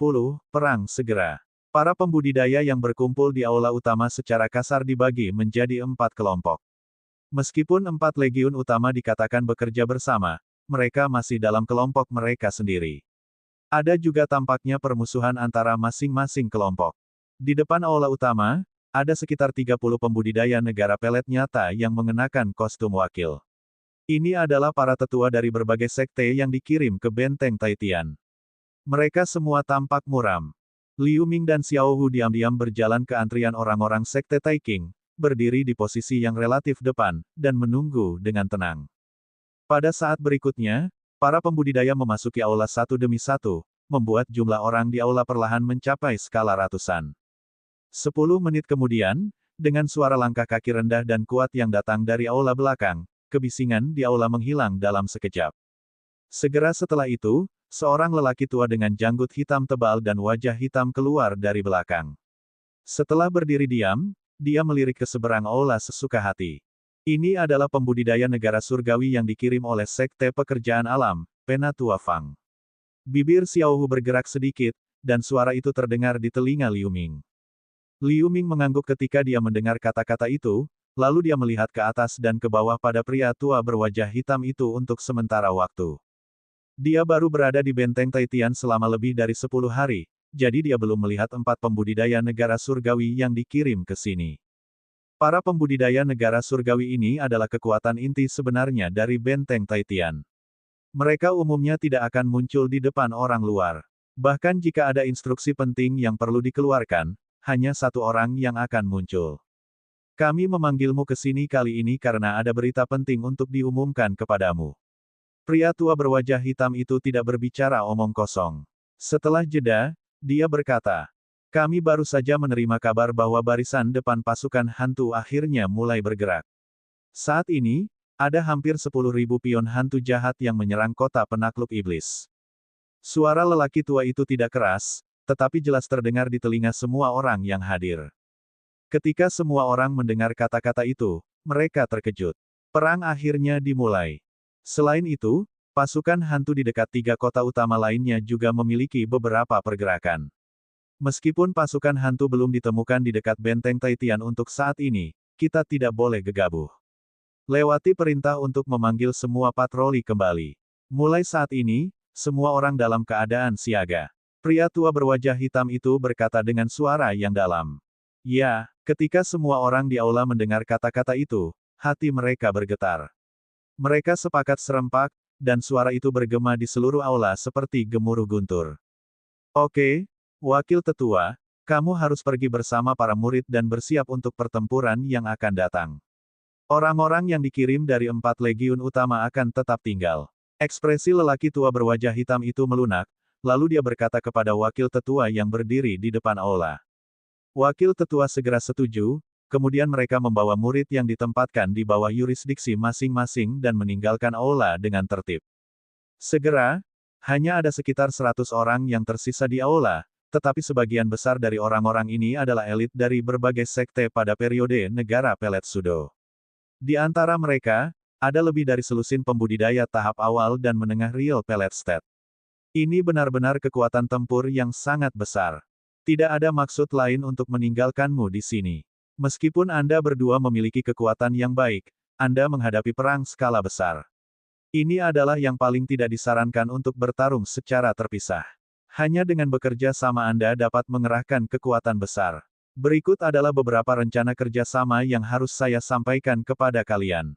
Perang Segera. Para pembudidaya yang berkumpul di aula utama secara kasar dibagi menjadi 4 kelompok. Meskipun 4 legiun utama dikatakan bekerja bersama, mereka masih dalam kelompok mereka sendiri. Ada juga tampaknya permusuhan antara masing-masing kelompok. Di depan aula utama, ada sekitar 30 pembudidaya negara pelet nyata yang mengenakan kostum wakil. Ini adalah para tetua dari berbagai sekte yang dikirim ke benteng Taitian. Mereka semua tampak muram. Liu Ming dan Xiao Hu diam-diam berjalan ke antrian orang-orang sekte Taiking, berdiri di posisi yang relatif depan, dan menunggu dengan tenang. Pada saat berikutnya, para pembudidaya memasuki aula satu demi satu, membuat jumlah orang di aula perlahan mencapai skala ratusan. 10 menit kemudian, dengan suara langkah kaki rendah dan kuat yang datang dari aula belakang, kebisingan di aula menghilang dalam sekejap. Segera setelah itu, seorang lelaki tua dengan janggut hitam tebal dan wajah hitam keluar dari belakang. Setelah berdiri diam, dia melirik ke seberang aula sesuka hati. Ini adalah pembudidaya negara surgawi yang dikirim oleh Sekte Pekerjaan Alam, Penatua Fang. Bibir Xiao Hu bergerak sedikit, dan suara itu terdengar di telinga Liu Ming. Liu Ming mengangguk ketika dia mendengar kata-kata itu, lalu dia melihat ke atas dan ke bawah pada pria tua berwajah hitam itu untuk sementara waktu. Dia baru berada di benteng Taitian selama lebih dari 10 hari, jadi dia belum melihat 4 pembudidaya negara surgawi yang dikirim ke sini. Para pembudidaya negara surgawi ini adalah kekuatan inti sebenarnya dari benteng Taitian. Mereka umumnya tidak akan muncul di depan orang luar. Bahkan jika ada instruksi penting yang perlu dikeluarkan, hanya satu orang yang akan muncul. Kami memanggilmu ke sini kali ini karena ada berita penting untuk diumumkan kepadamu. Pria tua berwajah hitam itu tidak berbicara omong kosong. Setelah jeda, dia berkata, kami baru saja menerima kabar bahwa barisan depan pasukan hantu akhirnya mulai bergerak. Saat ini, ada hampir 10.000 pion hantu jahat yang menyerang kota penakluk iblis. Suara lelaki tua itu tidak keras, tetapi jelas terdengar di telinga semua orang yang hadir. Ketika semua orang mendengar kata-kata itu, mereka terkejut. Perang akhirnya dimulai. Selain itu, pasukan hantu di dekat 3 kota utama lainnya juga memiliki beberapa pergerakan. Meskipun pasukan hantu belum ditemukan di dekat benteng Taitian untuk saat ini, kita tidak boleh gegabah. Lewati perintah untuk memanggil semua patroli kembali. Mulai saat ini, semua orang dalam keadaan siaga. Pria tua berwajah hitam itu berkata dengan suara yang dalam. Ya, ketika semua orang di aula mendengar kata-kata itu, hati mereka bergetar. Mereka sepakat serempak, dan suara itu bergema di seluruh aula seperti gemuruh guntur. Oke, Wakil Tetua, kamu harus pergi bersama para murid dan bersiap untuk pertempuran yang akan datang. Orang-orang yang dikirim dari 4 legiun utama akan tetap tinggal. Ekspresi lelaki tua berwajah hitam itu melunak, lalu dia berkata kepada Wakil Tetua yang berdiri di depan aula. Wakil Tetua segera setuju, kemudian mereka membawa murid yang ditempatkan di bawah yurisdiksi masing-masing dan meninggalkan aula dengan tertib. Segera, hanya ada sekitar 100 orang yang tersisa di aula, tetapi sebagian besar dari orang-orang ini adalah elit dari berbagai sekte pada periode negara pelet Sudo. Di antara mereka, ada lebih dari selusin pembudidaya tahap awal dan menengah real pelet state. Ini benar-benar kekuatan tempur yang sangat besar. Tidak ada maksud lain untuk meninggalkanmu di sini. Meskipun Anda berdua memiliki kekuatan yang baik, Anda menghadapi perang skala besar. Ini adalah yang paling tidak disarankan untuk bertarung secara terpisah. Hanya dengan bekerja sama Anda dapat mengerahkan kekuatan besar. Berikut adalah beberapa rencana kerjasama yang harus saya sampaikan kepada kalian.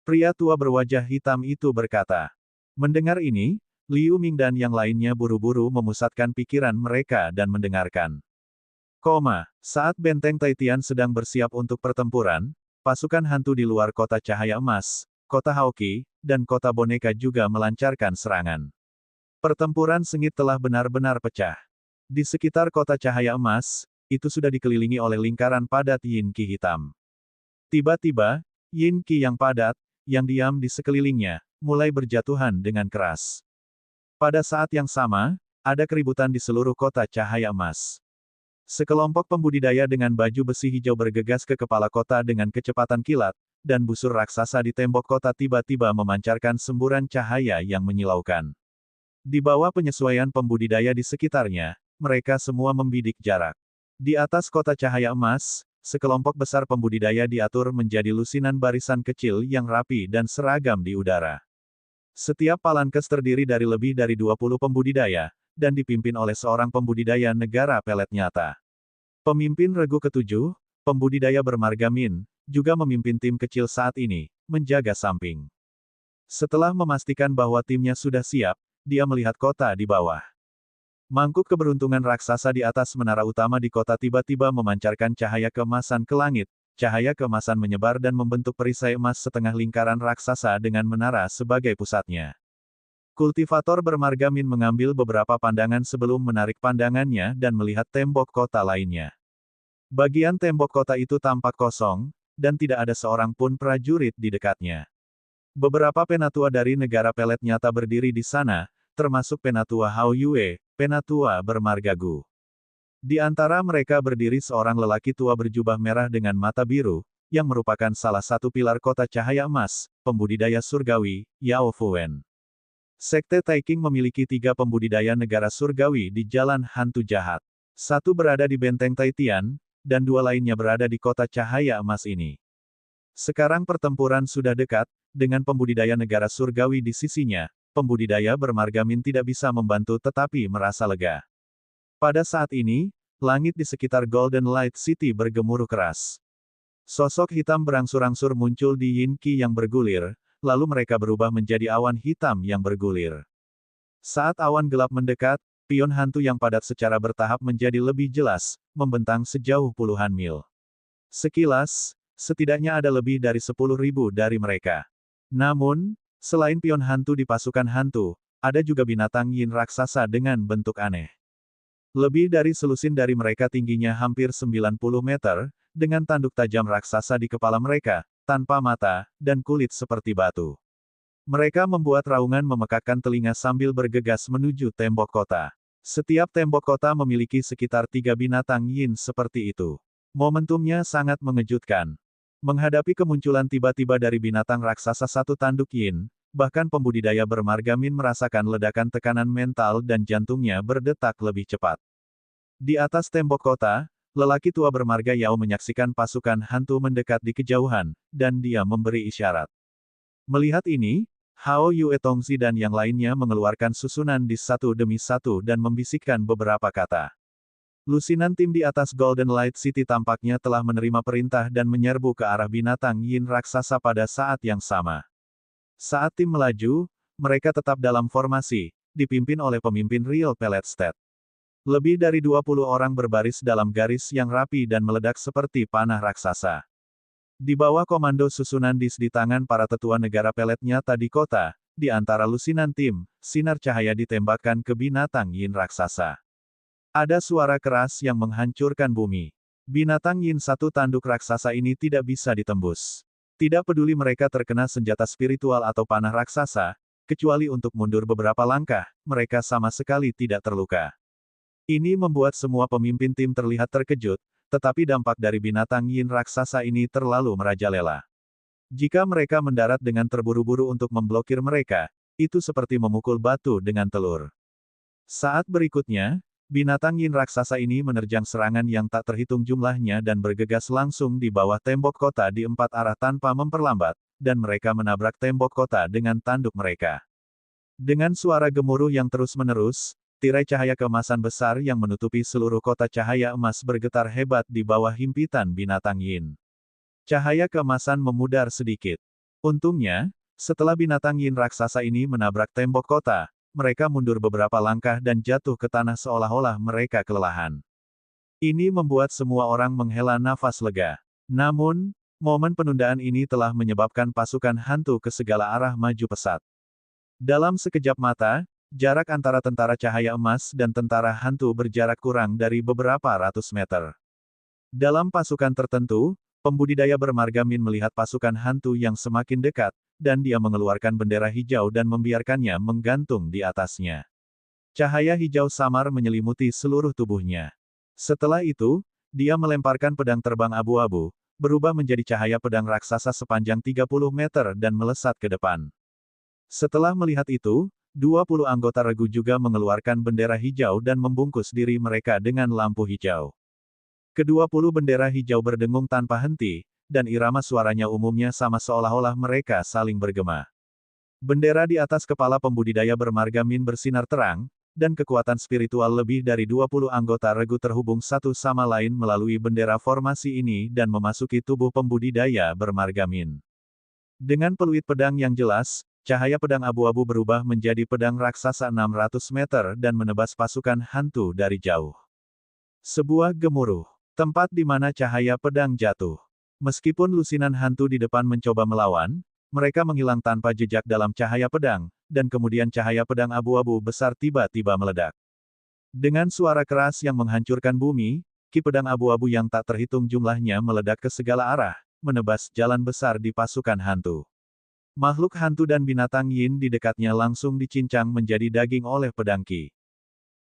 Pria tua berwajah hitam itu berkata. Mendengar ini, Liu Ming dan yang lainnya buru-buru memusatkan pikiran mereka dan mendengarkan. Saat benteng Taitian sedang bersiap untuk pertempuran, pasukan hantu di luar kota cahaya emas, kota Haoki, dan kota boneka juga melancarkan serangan. Pertempuran sengit telah benar-benar pecah. Di sekitar kota cahaya emas, itu sudah dikelilingi oleh lingkaran padat Yin Qi hitam. Tiba-tiba, Yin Qi yang padat, yang diam di sekelilingnya, mulai berjatuhan dengan keras. Pada saat yang sama, ada keributan di seluruh kota cahaya emas. Sekelompok pembudidaya dengan baju besi hijau bergegas ke kepala kota dengan kecepatan kilat, dan busur raksasa di tembok kota tiba-tiba memancarkan semburan cahaya yang menyilaukan. Di bawah penyesuaian pembudidaya di sekitarnya, mereka semua membidik jarak. Di atas kota cahaya emas, sekelompok besar pembudidaya diatur menjadi lusinan barisan kecil yang rapi dan seragam di udara. Setiap palankes terdiri dari lebih dari 20 pembudidaya, dan dipimpin oleh seorang pembudidaya negara pelet nyata. Pemimpin regu ketujuh, pembudidaya bermarga Min, juga memimpin tim kecil saat ini, menjaga samping. Setelah memastikan bahwa timnya sudah siap, dia melihat kota di bawah. Mangkuk keberuntungan raksasa di atas menara utama di kota tiba-tiba memancarkan cahaya keemasan ke langit, cahaya keemasan menyebar dan membentuk perisai emas setengah lingkaran raksasa dengan menara sebagai pusatnya. Kultivator bermarga Min mengambil beberapa pandangan sebelum menarik pandangannya dan melihat tembok kota lainnya. Bagian tembok kota itu tampak kosong, dan tidak ada seorang pun prajurit di dekatnya. Beberapa penatua dari negara pelet nyata berdiri di sana, termasuk penatua Hao Yue, penatua bermarga Gu. Di antara mereka berdiri seorang lelaki tua berjubah merah dengan mata biru, yang merupakan salah satu pilar kota cahaya emas, pembudidaya surgawi, Yao Fuwen. Sekte Taiking memiliki 3 pembudidaya negara surgawi di Jalan Hantu Jahat. 1 berada di Benteng Taitian, dan 2 lainnya berada di kota cahaya emas ini. Sekarang pertempuran sudah dekat, dengan pembudidaya negara surgawi di sisinya, pembudidaya bermarga Min tidak bisa membantu tetapi merasa lega. Pada saat ini, langit di sekitar Golden Light City bergemuruh keras. Sosok hitam berangsur-angsur muncul di Yin Qi yang bergulir, lalu mereka berubah menjadi awan hitam yang bergulir. Saat awan gelap mendekat, pion hantu yang padat secara bertahap menjadi lebih jelas, membentang sejauh puluhan mil. Sekilas, setidaknya ada lebih dari 10.000 dari mereka. Namun, selain pion hantu di pasukan hantu, ada juga binatang yin raksasa dengan bentuk aneh. Lebih dari selusin dari mereka tingginya hampir 90 meter, dengan tanduk tajam raksasa di kepala mereka, tanpa mata, dan kulit seperti batu. Mereka membuat raungan memekakkan telinga sambil bergegas menuju tembok kota. Setiap tembok kota memiliki sekitar 3 binatang yin seperti itu. Momentumnya sangat mengejutkan. Menghadapi kemunculan tiba-tiba dari binatang raksasa satu tanduk yin, bahkan pembudidaya bermarga Min merasakan ledakan tekanan mental dan jantungnya berdetak lebih cepat. Di atas tembok kota, lelaki tua bermarga Yao menyaksikan pasukan hantu mendekat di kejauhan, dan dia memberi isyarat. Melihat ini, Hao Yue Tongzi dan yang lainnya mengeluarkan susunan dis satu demi satu dan membisikkan beberapa kata. Lusinan tim di atas Golden Light City tampaknya telah menerima perintah dan menyerbu ke arah binatang yin raksasa pada saat yang sama. Saat tim melaju, mereka tetap dalam formasi, dipimpin oleh pemimpin Real Pelet State. Lebih dari 20 orang berbaris dalam garis yang rapi dan meledak seperti panah raksasa. Di bawah komando susunan dis di tangan para tetua negara pelet nyata di kota, di antara lusinan tim, sinar cahaya ditembakkan ke binatang yin raksasa. Ada suara keras yang menghancurkan bumi. Binatang yin satu tanduk raksasa ini tidak bisa ditembus. Tidak peduli mereka terkena senjata spiritual atau panah raksasa, kecuali untuk mundur beberapa langkah, mereka sama sekali tidak terluka. Ini membuat semua pemimpin tim terlihat terkejut, tetapi dampak dari binatang yin raksasa ini terlalu merajalela. Jika mereka mendarat dengan terburu-buru untuk memblokir mereka, itu seperti memukul batu dengan telur. Saat berikutnya, binatang yin raksasa ini menerjang serangan yang tak terhitung jumlahnya dan bergegas langsung di bawah tembok kota di 4 arah tanpa memperlambat, dan mereka menabrak tembok kota dengan tanduk mereka. Dengan suara gemuruh yang terus-menerus, tirai cahaya keemasan besar yang menutupi seluruh kota cahaya emas bergetar hebat di bawah himpitan binatang yin. Cahaya keemasan memudar sedikit. Untungnya, setelah binatang yin raksasa ini menabrak tembok kota, mereka mundur beberapa langkah dan jatuh ke tanah seolah-olah mereka kelelahan. Ini membuat semua orang menghela nafas lega. Namun, momen penundaan ini telah menyebabkan pasukan hantu ke segala arah maju pesat. Dalam sekejap mata, jarak antara tentara cahaya emas dan tentara hantu berjarak kurang dari beberapa ratus meter. Dalam pasukan tertentu, pembudidaya bermarga Min melihat pasukan hantu yang semakin dekat, dan dia mengeluarkan bendera hijau dan membiarkannya menggantung di atasnya. Cahaya hijau samar menyelimuti seluruh tubuhnya. Setelah itu, dia melemparkan pedang terbang abu-abu, berubah menjadi cahaya pedang raksasa sepanjang 30 meter dan melesat ke depan. Setelah melihat itu, 20 anggota regu juga mengeluarkan bendera hijau dan membungkus diri mereka dengan lampu hijau. Ke-20 bendera hijau berdengung tanpa henti, dan irama suaranya umumnya sama seolah-olah mereka saling bergema. Bendera di atas kepala pembudidaya bermarga Min bersinar terang, dan kekuatan spiritual lebih dari 20 anggota regu terhubung satu sama lain melalui bendera formasi ini dan memasuki tubuh pembudidaya bermarga Min. Dengan peluit pedang yang jelas, cahaya pedang abu-abu berubah menjadi pedang raksasa 600 meter dan menebas pasukan hantu dari jauh. Sebuah gemuruh. Tempat di mana cahaya pedang jatuh. Meskipun lusinan hantu di depan mencoba melawan, mereka menghilang tanpa jejak dalam cahaya pedang, dan kemudian cahaya pedang abu-abu besar tiba-tiba meledak. Dengan suara keras yang menghancurkan bumi, ki pedang abu-abu yang tak terhitung jumlahnya meledak ke segala arah, menebas jalan besar di pasukan hantu. Makhluk hantu dan binatang yin di dekatnya langsung dicincang menjadi daging oleh pedang ki.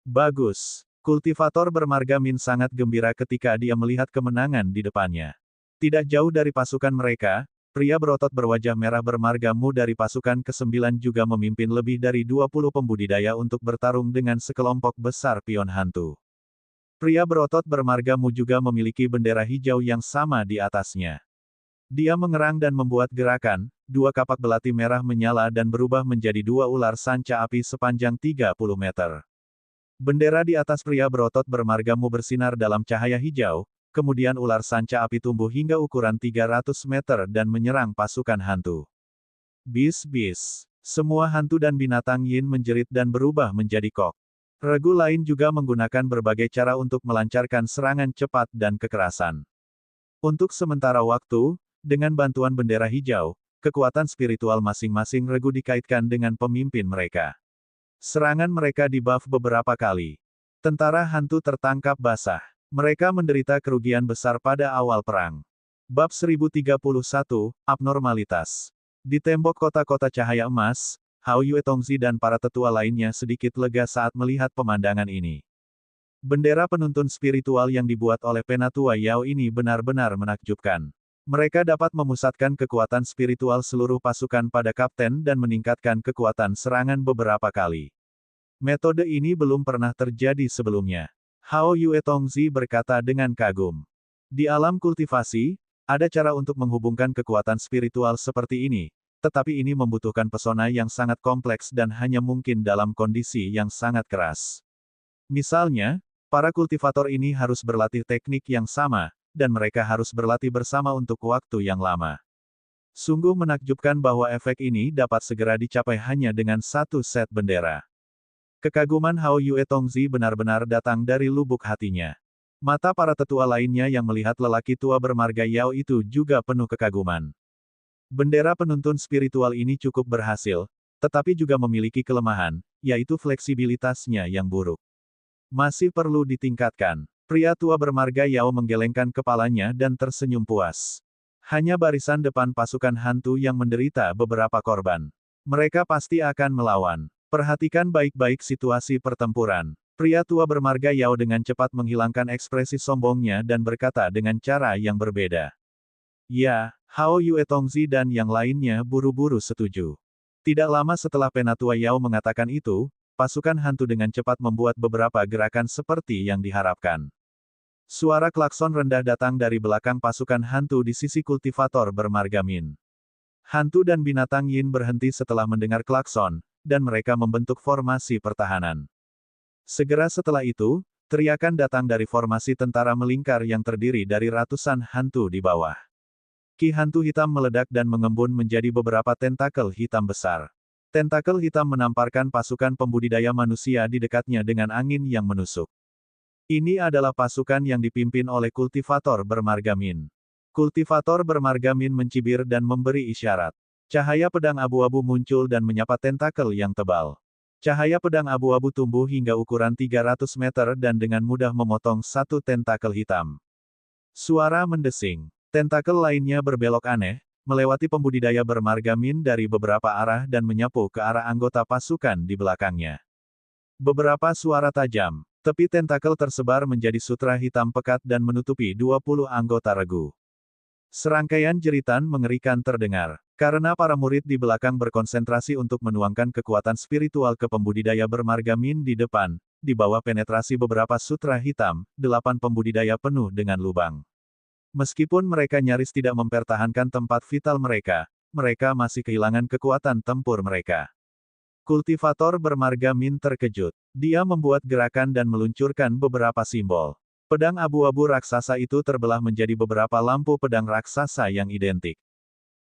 Bagus. Kultivator bermarga Min sangat gembira ketika dia melihat kemenangan di depannya. Tidak jauh dari pasukan mereka, pria berotot berwajah merah bermarga Mu dari pasukan ke-9 juga memimpin lebih dari 20 pembudidaya untuk bertarung dengan sekelompok besar pion hantu. Pria berotot bermarga Mu juga memiliki bendera hijau yang sama di atasnya. Dia mengerang dan membuat gerakan, 2 kapak belati merah menyala dan berubah menjadi 2 ular sanca api sepanjang 30 meter. Bendera di atas pria berotot bermarga Mu bersinar dalam cahaya hijau, kemudian ular sanca api tumbuh hingga ukuran 300 meter dan menyerang pasukan hantu. Bis-bis. Semua hantu dan binatang yin menjerit dan berubah menjadi kok. Regu lain juga menggunakan berbagai cara untuk melancarkan serangan cepat dan kekerasan. Untuk sementara waktu, dengan bantuan bendera hijau, kekuatan spiritual masing-masing regu dikaitkan dengan pemimpin mereka. Serangan mereka di-buff beberapa kali. Tentara hantu tertangkap basah. Mereka menderita kerugian besar pada awal perang. Bab 1031, Abnormalitas. Di tembok kota-kota cahaya emas, Hao Yue Tongzi dan para tetua lainnya sedikit lega saat melihat pemandangan ini. Bendera penuntun spiritual yang dibuat oleh Penatua Yao ini benar-benar menakjubkan. Mereka dapat memusatkan kekuatan spiritual seluruh pasukan pada kapten dan meningkatkan kekuatan serangan beberapa kali. Metode ini belum pernah terjadi sebelumnya. Hao Yue Tongzi berkata dengan kagum. Di alam kultivasi, ada cara untuk menghubungkan kekuatan spiritual seperti ini, tetapi ini membutuhkan pesona yang sangat kompleks dan hanya mungkin dalam kondisi yang sangat keras. Misalnya, para kultivator ini harus berlatih teknik yang sama, dan mereka harus berlatih bersama untuk waktu yang lama. Sungguh menakjubkan bahwa efek ini dapat segera dicapai hanya dengan satu set bendera. Kekaguman Hao Yue Tongzi benar-benar datang dari lubuk hatinya. Mata para tetua lainnya yang melihat lelaki tua bermarga Yao itu juga penuh kekaguman. Bendera penuntun spiritual ini cukup berhasil, tetapi juga memiliki kelemahan, yaitu fleksibilitasnya yang buruk. Masih perlu ditingkatkan. Pria tua bermarga Yao menggelengkan kepalanya dan tersenyum puas. Hanya barisan depan pasukan hantu yang menderita beberapa korban. Mereka pasti akan melawan. Perhatikan baik-baik situasi pertempuran. Pria tua bermarga Yao dengan cepat menghilangkan ekspresi sombongnya dan berkata dengan cara yang berbeda. Ya, Hao Yue Tongzi dan yang lainnya buru-buru setuju. Tidak lama setelah Penatua Yao mengatakan itu, pasukan hantu dengan cepat membuat beberapa gerakan seperti yang diharapkan. Suara klakson rendah datang dari belakang pasukan hantu di sisi kultivator bermarga Min. Hantu dan binatang Yin berhenti setelah mendengar klakson, dan mereka membentuk formasi pertahanan. Segera setelah itu, teriakan datang dari formasi tentara melingkar yang terdiri dari ratusan hantu di bawah. Ki hantu hitam meledak dan mengembun menjadi beberapa tentakel hitam besar. Tentakel hitam menamparkan pasukan pembudidaya manusia di dekatnya dengan angin yang menusuk. Ini adalah pasukan yang dipimpin oleh kultivator bermarga Min. Kultivator bermarga Min mencibir dan memberi isyarat. Cahaya pedang abu-abu muncul dan menyapa tentakel yang tebal. Cahaya pedang abu-abu tumbuh hingga ukuran 300 meter dan dengan mudah memotong satu tentakel hitam. Suara mendesing. Tentakel lainnya berbelok aneh, melewati pembudidaya bermarga Min dari beberapa arah dan menyapu ke arah anggota pasukan di belakangnya. Beberapa suara tajam. Tepi tentakel tersebar menjadi sutra hitam pekat dan menutupi 20 anggota regu. Serangkaian jeritan mengerikan terdengar. Karena para murid di belakang berkonsentrasi untuk menuangkan kekuatan spiritual ke pembudidaya bermarga Min di depan, di bawah penetrasi beberapa sutra hitam, 8 pembudidaya penuh dengan lubang. Meskipun mereka nyaris tidak mempertahankan tempat vital mereka, mereka masih kehilangan kekuatan tempur mereka. Kultivator bermarga Min terkejut. Dia membuat gerakan dan meluncurkan beberapa simbol. Pedang abu-abu raksasa itu terbelah menjadi beberapa lampu pedang raksasa yang identik.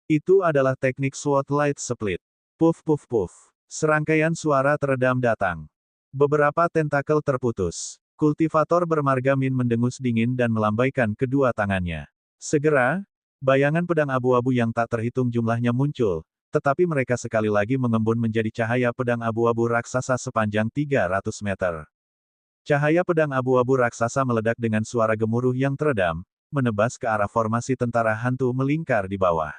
Itu adalah teknik Sword Light Split. Puff puff puff. Serangkaian suara teredam datang. Beberapa tentakel terputus. Kultivator bermarga Min mendengus dingin dan melambaikan kedua tangannya. Segera, bayangan pedang abu-abu yang tak terhitung jumlahnya muncul, tetapi mereka sekali lagi mengembun menjadi cahaya pedang abu-abu raksasa sepanjang 300 meter. Cahaya pedang abu-abu raksasa meledak dengan suara gemuruh yang teredam, menebas ke arah formasi tentara hantu melingkar di bawah.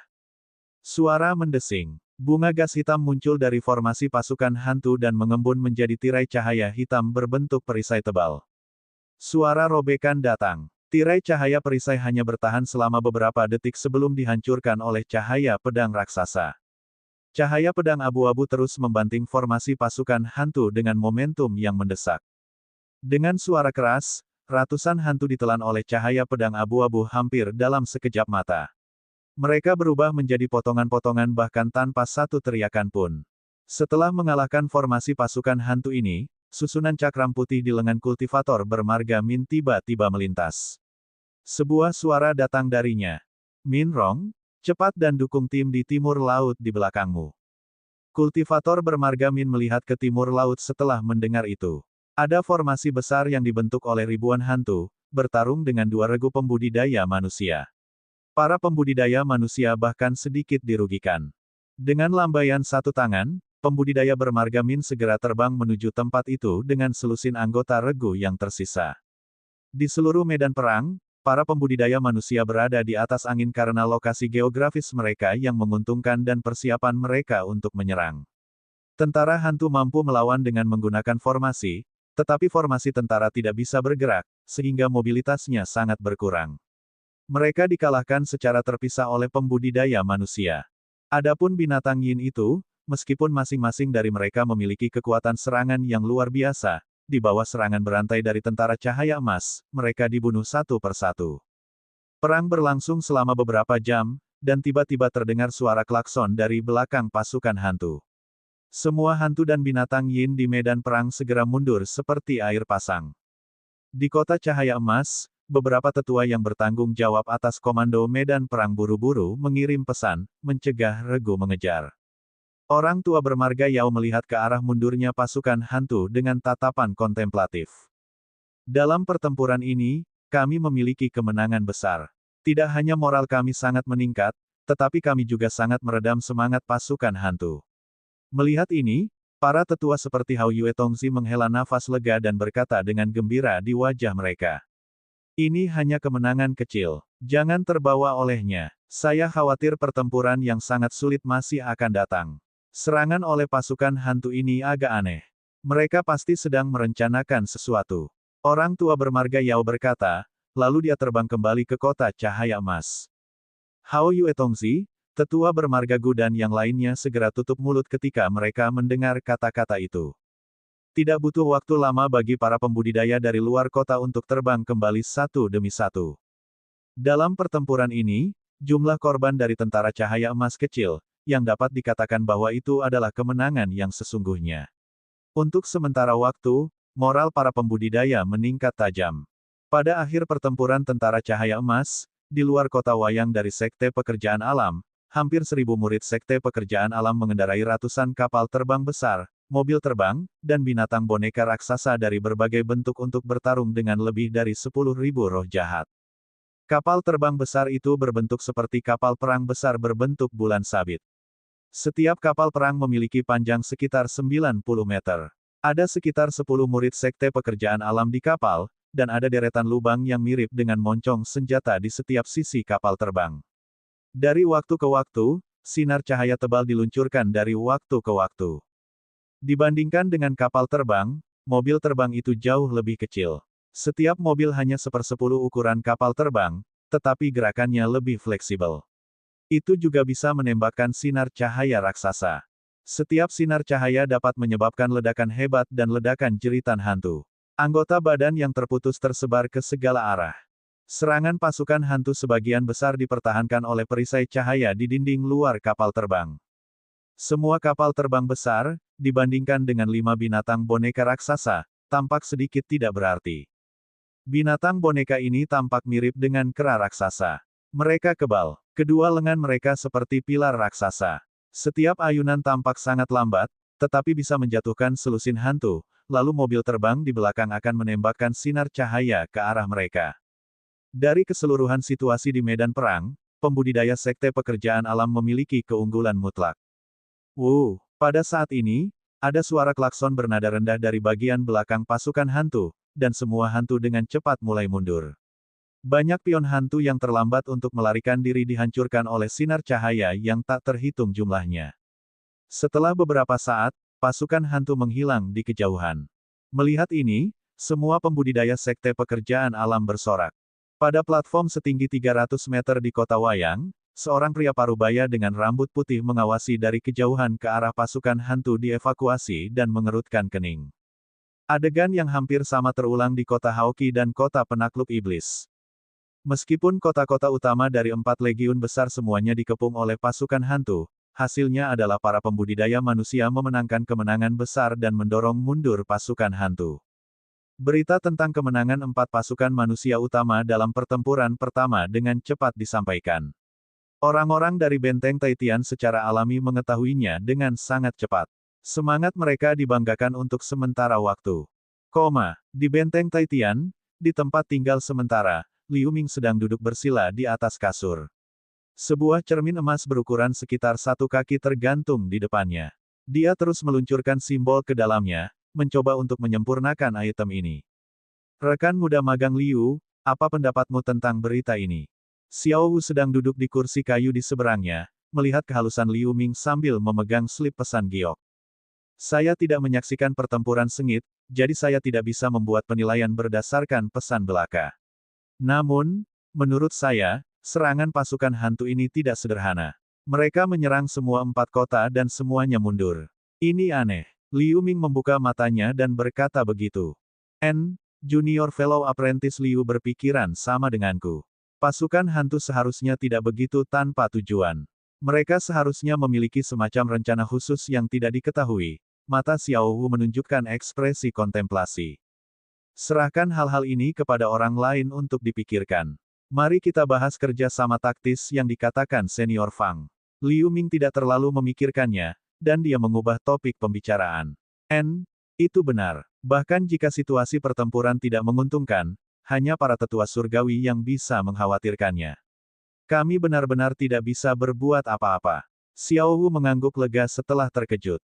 Suara mendesing. Bunga gas hitam muncul dari formasi pasukan hantu dan mengembun menjadi tirai cahaya hitam berbentuk perisai tebal. Suara robekan datang. Tirai cahaya perisai hanya bertahan selama beberapa detik sebelum dihancurkan oleh cahaya pedang raksasa. Cahaya pedang abu-abu terus membanting formasi pasukan hantu dengan momentum yang mendesak. Dengan suara keras, ratusan hantu ditelan oleh cahaya pedang abu-abu hampir dalam sekejap mata. Mereka berubah menjadi potongan-potongan bahkan tanpa satu teriakan pun. Setelah mengalahkan formasi pasukan hantu ini, susunan cakram putih di lengan kultivator bermarga Min tiba-tiba melintas. Sebuah suara datang darinya. Min Rong, cepat dan dukung tim di timur laut di belakangmu. Kultivator bermarga Min melihat ke timur laut setelah mendengar itu. Ada formasi besar yang dibentuk oleh ribuan hantu, bertarung dengan 2 regu pembudidaya manusia. Para pembudidaya manusia bahkan sedikit dirugikan. Dengan lambaian satu tangan, pembudidaya bermarga Min segera terbang menuju tempat itu dengan selusin anggota regu yang tersisa. Di seluruh medan perang, para pembudidaya manusia berada di atas angin karena lokasi geografis mereka yang menguntungkan dan persiapan mereka untuk menyerang. Tentara hantu mampu melawan dengan menggunakan formasi, tetapi formasi tentara tidak bisa bergerak, sehingga mobilitasnya sangat berkurang. Mereka dikalahkan secara terpisah oleh pembudidaya manusia. Adapun binatang Yin itu, meskipun masing-masing dari mereka memiliki kekuatan serangan yang luar biasa, di bawah serangan berantai dari tentara cahaya emas, mereka dibunuh satu persatu. Perang berlangsung selama beberapa jam, dan tiba-tiba terdengar suara klakson dari belakang pasukan hantu. Semua hantu dan binatang Yin di medan perang segera mundur seperti air pasang. Di kota cahaya emas, beberapa tetua yang bertanggung jawab atas komando medan perang buru-buru mengirim pesan, mencegah regu mengejar. Orang tua bermarga Yao melihat ke arah mundurnya pasukan hantu dengan tatapan kontemplatif. Dalam pertempuran ini, kami memiliki kemenangan besar. Tidak hanya moral kami sangat meningkat, tetapi kami juga sangat meredam semangat pasukan hantu. Melihat ini, para tetua seperti Hao Yue Tongzi menghela nafas lega dan berkata dengan gembira di wajah mereka. Ini hanya kemenangan kecil. Jangan terbawa olehnya. Saya khawatir pertempuran yang sangat sulit masih akan datang. Serangan oleh pasukan hantu ini agak aneh. Mereka pasti sedang merencanakan sesuatu. Orang tua bermarga Yao berkata, lalu dia terbang kembali ke kota cahaya emas. Hao Yue Tongzi, tetua bermarga Gu dan yang lainnya segera tutup mulut ketika mereka mendengar kata-kata itu. Tidak butuh waktu lama bagi para pembudidaya dari luar kota untuk terbang kembali satu demi satu. Dalam pertempuran ini, jumlah korban dari tentara cahaya emas kecil, yang dapat dikatakan bahwa itu adalah kemenangan yang sesungguhnya. Untuk sementara waktu, moral para pembudidaya meningkat tajam. Pada akhir pertempuran tentara cahaya emas, di luar kota Wayang dari Sekte Pekerjaan Alam, hampir 1.000 murid Sekte Pekerjaan Alam mengendarai ratusan kapal terbang besar, mobil terbang, dan binatang boneka raksasa dari berbagai bentuk untuk bertarung dengan lebih dari 10.000 roh jahat. Kapal terbang besar itu berbentuk seperti kapal perang besar berbentuk bulan sabit. Setiap kapal perang memiliki panjang sekitar 90 meter. Ada sekitar 10 murid Sekte Pekerjaan Alam di kapal, dan ada deretan lubang yang mirip dengan moncong senjata di setiap sisi kapal terbang. Dari waktu ke waktu, sinar cahaya tebal diluncurkan dari waktu ke waktu. Dibandingkan dengan kapal terbang, mobil terbang itu jauh lebih kecil. Setiap mobil hanya 1/10 ukuran kapal terbang, tetapi gerakannya lebih fleksibel. Itu juga bisa menembakkan sinar cahaya raksasa. Setiap sinar cahaya dapat menyebabkan ledakan hebat dan ledakan jeritan hantu. Anggota badan yang terputus tersebar ke segala arah. Serangan pasukan hantu sebagian besar dipertahankan oleh perisai cahaya di dinding luar kapal terbang. Semua kapal terbang besar, dibandingkan dengan 5 binatang boneka raksasa, tampak sedikit tidak berarti. Binatang boneka ini tampak mirip dengan kera raksasa. Mereka kebal. Kedua lengan mereka seperti pilar raksasa. Setiap ayunan tampak sangat lambat, tetapi bisa menjatuhkan selusin hantu, lalu mobil terbang di belakang akan menembakkan sinar cahaya ke arah mereka. Dari keseluruhan situasi di medan perang, pembudidaya Sekte Pekerjaan Alam memiliki keunggulan mutlak. Pada saat ini, ada suara klakson bernada rendah dari bagian belakang pasukan hantu, dan semua hantu dengan cepat mulai mundur. Banyak pion hantu yang terlambat untuk melarikan diri dihancurkan oleh sinar cahaya yang tak terhitung jumlahnya. Setelah beberapa saat, pasukan hantu menghilang di kejauhan. Melihat ini, semua pembudidaya Sekte Pekerjaan Alam bersorak. Pada platform setinggi 300 meter di kota Wayang, seorang pria parubaya dengan rambut putih mengawasi dari kejauhan ke arah pasukan hantu dievakuasi dan mengerutkan kening. Adegan yang hampir sama terulang di kota Haoki dan kota penakluk iblis. Meskipun kota-kota utama dari 4 legiun besar semuanya dikepung oleh pasukan hantu, hasilnya adalah para pembudidaya manusia memenangkan kemenangan besar dan mendorong mundur pasukan hantu. Berita tentang kemenangan 4 pasukan manusia utama dalam pertempuran pertama dengan cepat disampaikan. Orang-orang dari benteng Taitian secara alami mengetahuinya dengan sangat cepat. Semangat mereka dibanggakan untuk sementara waktu. Di benteng Taitian, di tempat tinggal sementara, Liu Ming sedang duduk bersila di atas kasur. Sebuah cermin emas berukuran sekitar 1 kaki tergantung di depannya. Dia terus meluncurkan simbol ke dalamnya, mencoba untuk menyempurnakan item ini. Rekan muda magang Liu, apa pendapatmu tentang berita ini? Xiao Wu sedang duduk di kursi kayu di seberangnya, melihat kehalusan Liu Ming sambil memegang slip pesan giok. Saya tidak menyaksikan pertempuran sengit, jadi saya tidak bisa membuat penilaian berdasarkan pesan belaka. Namun, menurut saya, serangan pasukan hantu ini tidak sederhana. Mereka menyerang semua 4 kota dan semuanya mundur. Ini aneh. Liu Ming membuka matanya dan berkata begitu. Junior Fellow Apprentice Liu berpikiran sama denganku. Pasukan hantu seharusnya tidak begitu tanpa tujuan. Mereka seharusnya memiliki semacam rencana khusus yang tidak diketahui. Mata Xiao Wu menunjukkan ekspresi kontemplasi. Serahkan hal-hal ini kepada orang lain untuk dipikirkan. Mari kita bahas kerja sama taktis yang dikatakan Senior Fang. Liu Ming tidak terlalu memikirkannya, dan dia mengubah topik pembicaraan. Itu benar. Bahkan jika situasi pertempuran tidak menguntungkan, hanya para tetua surgawi yang bisa mengkhawatirkannya. Kami benar-benar tidak bisa berbuat apa-apa. Xiao Wu mengangguk lega setelah terkejut.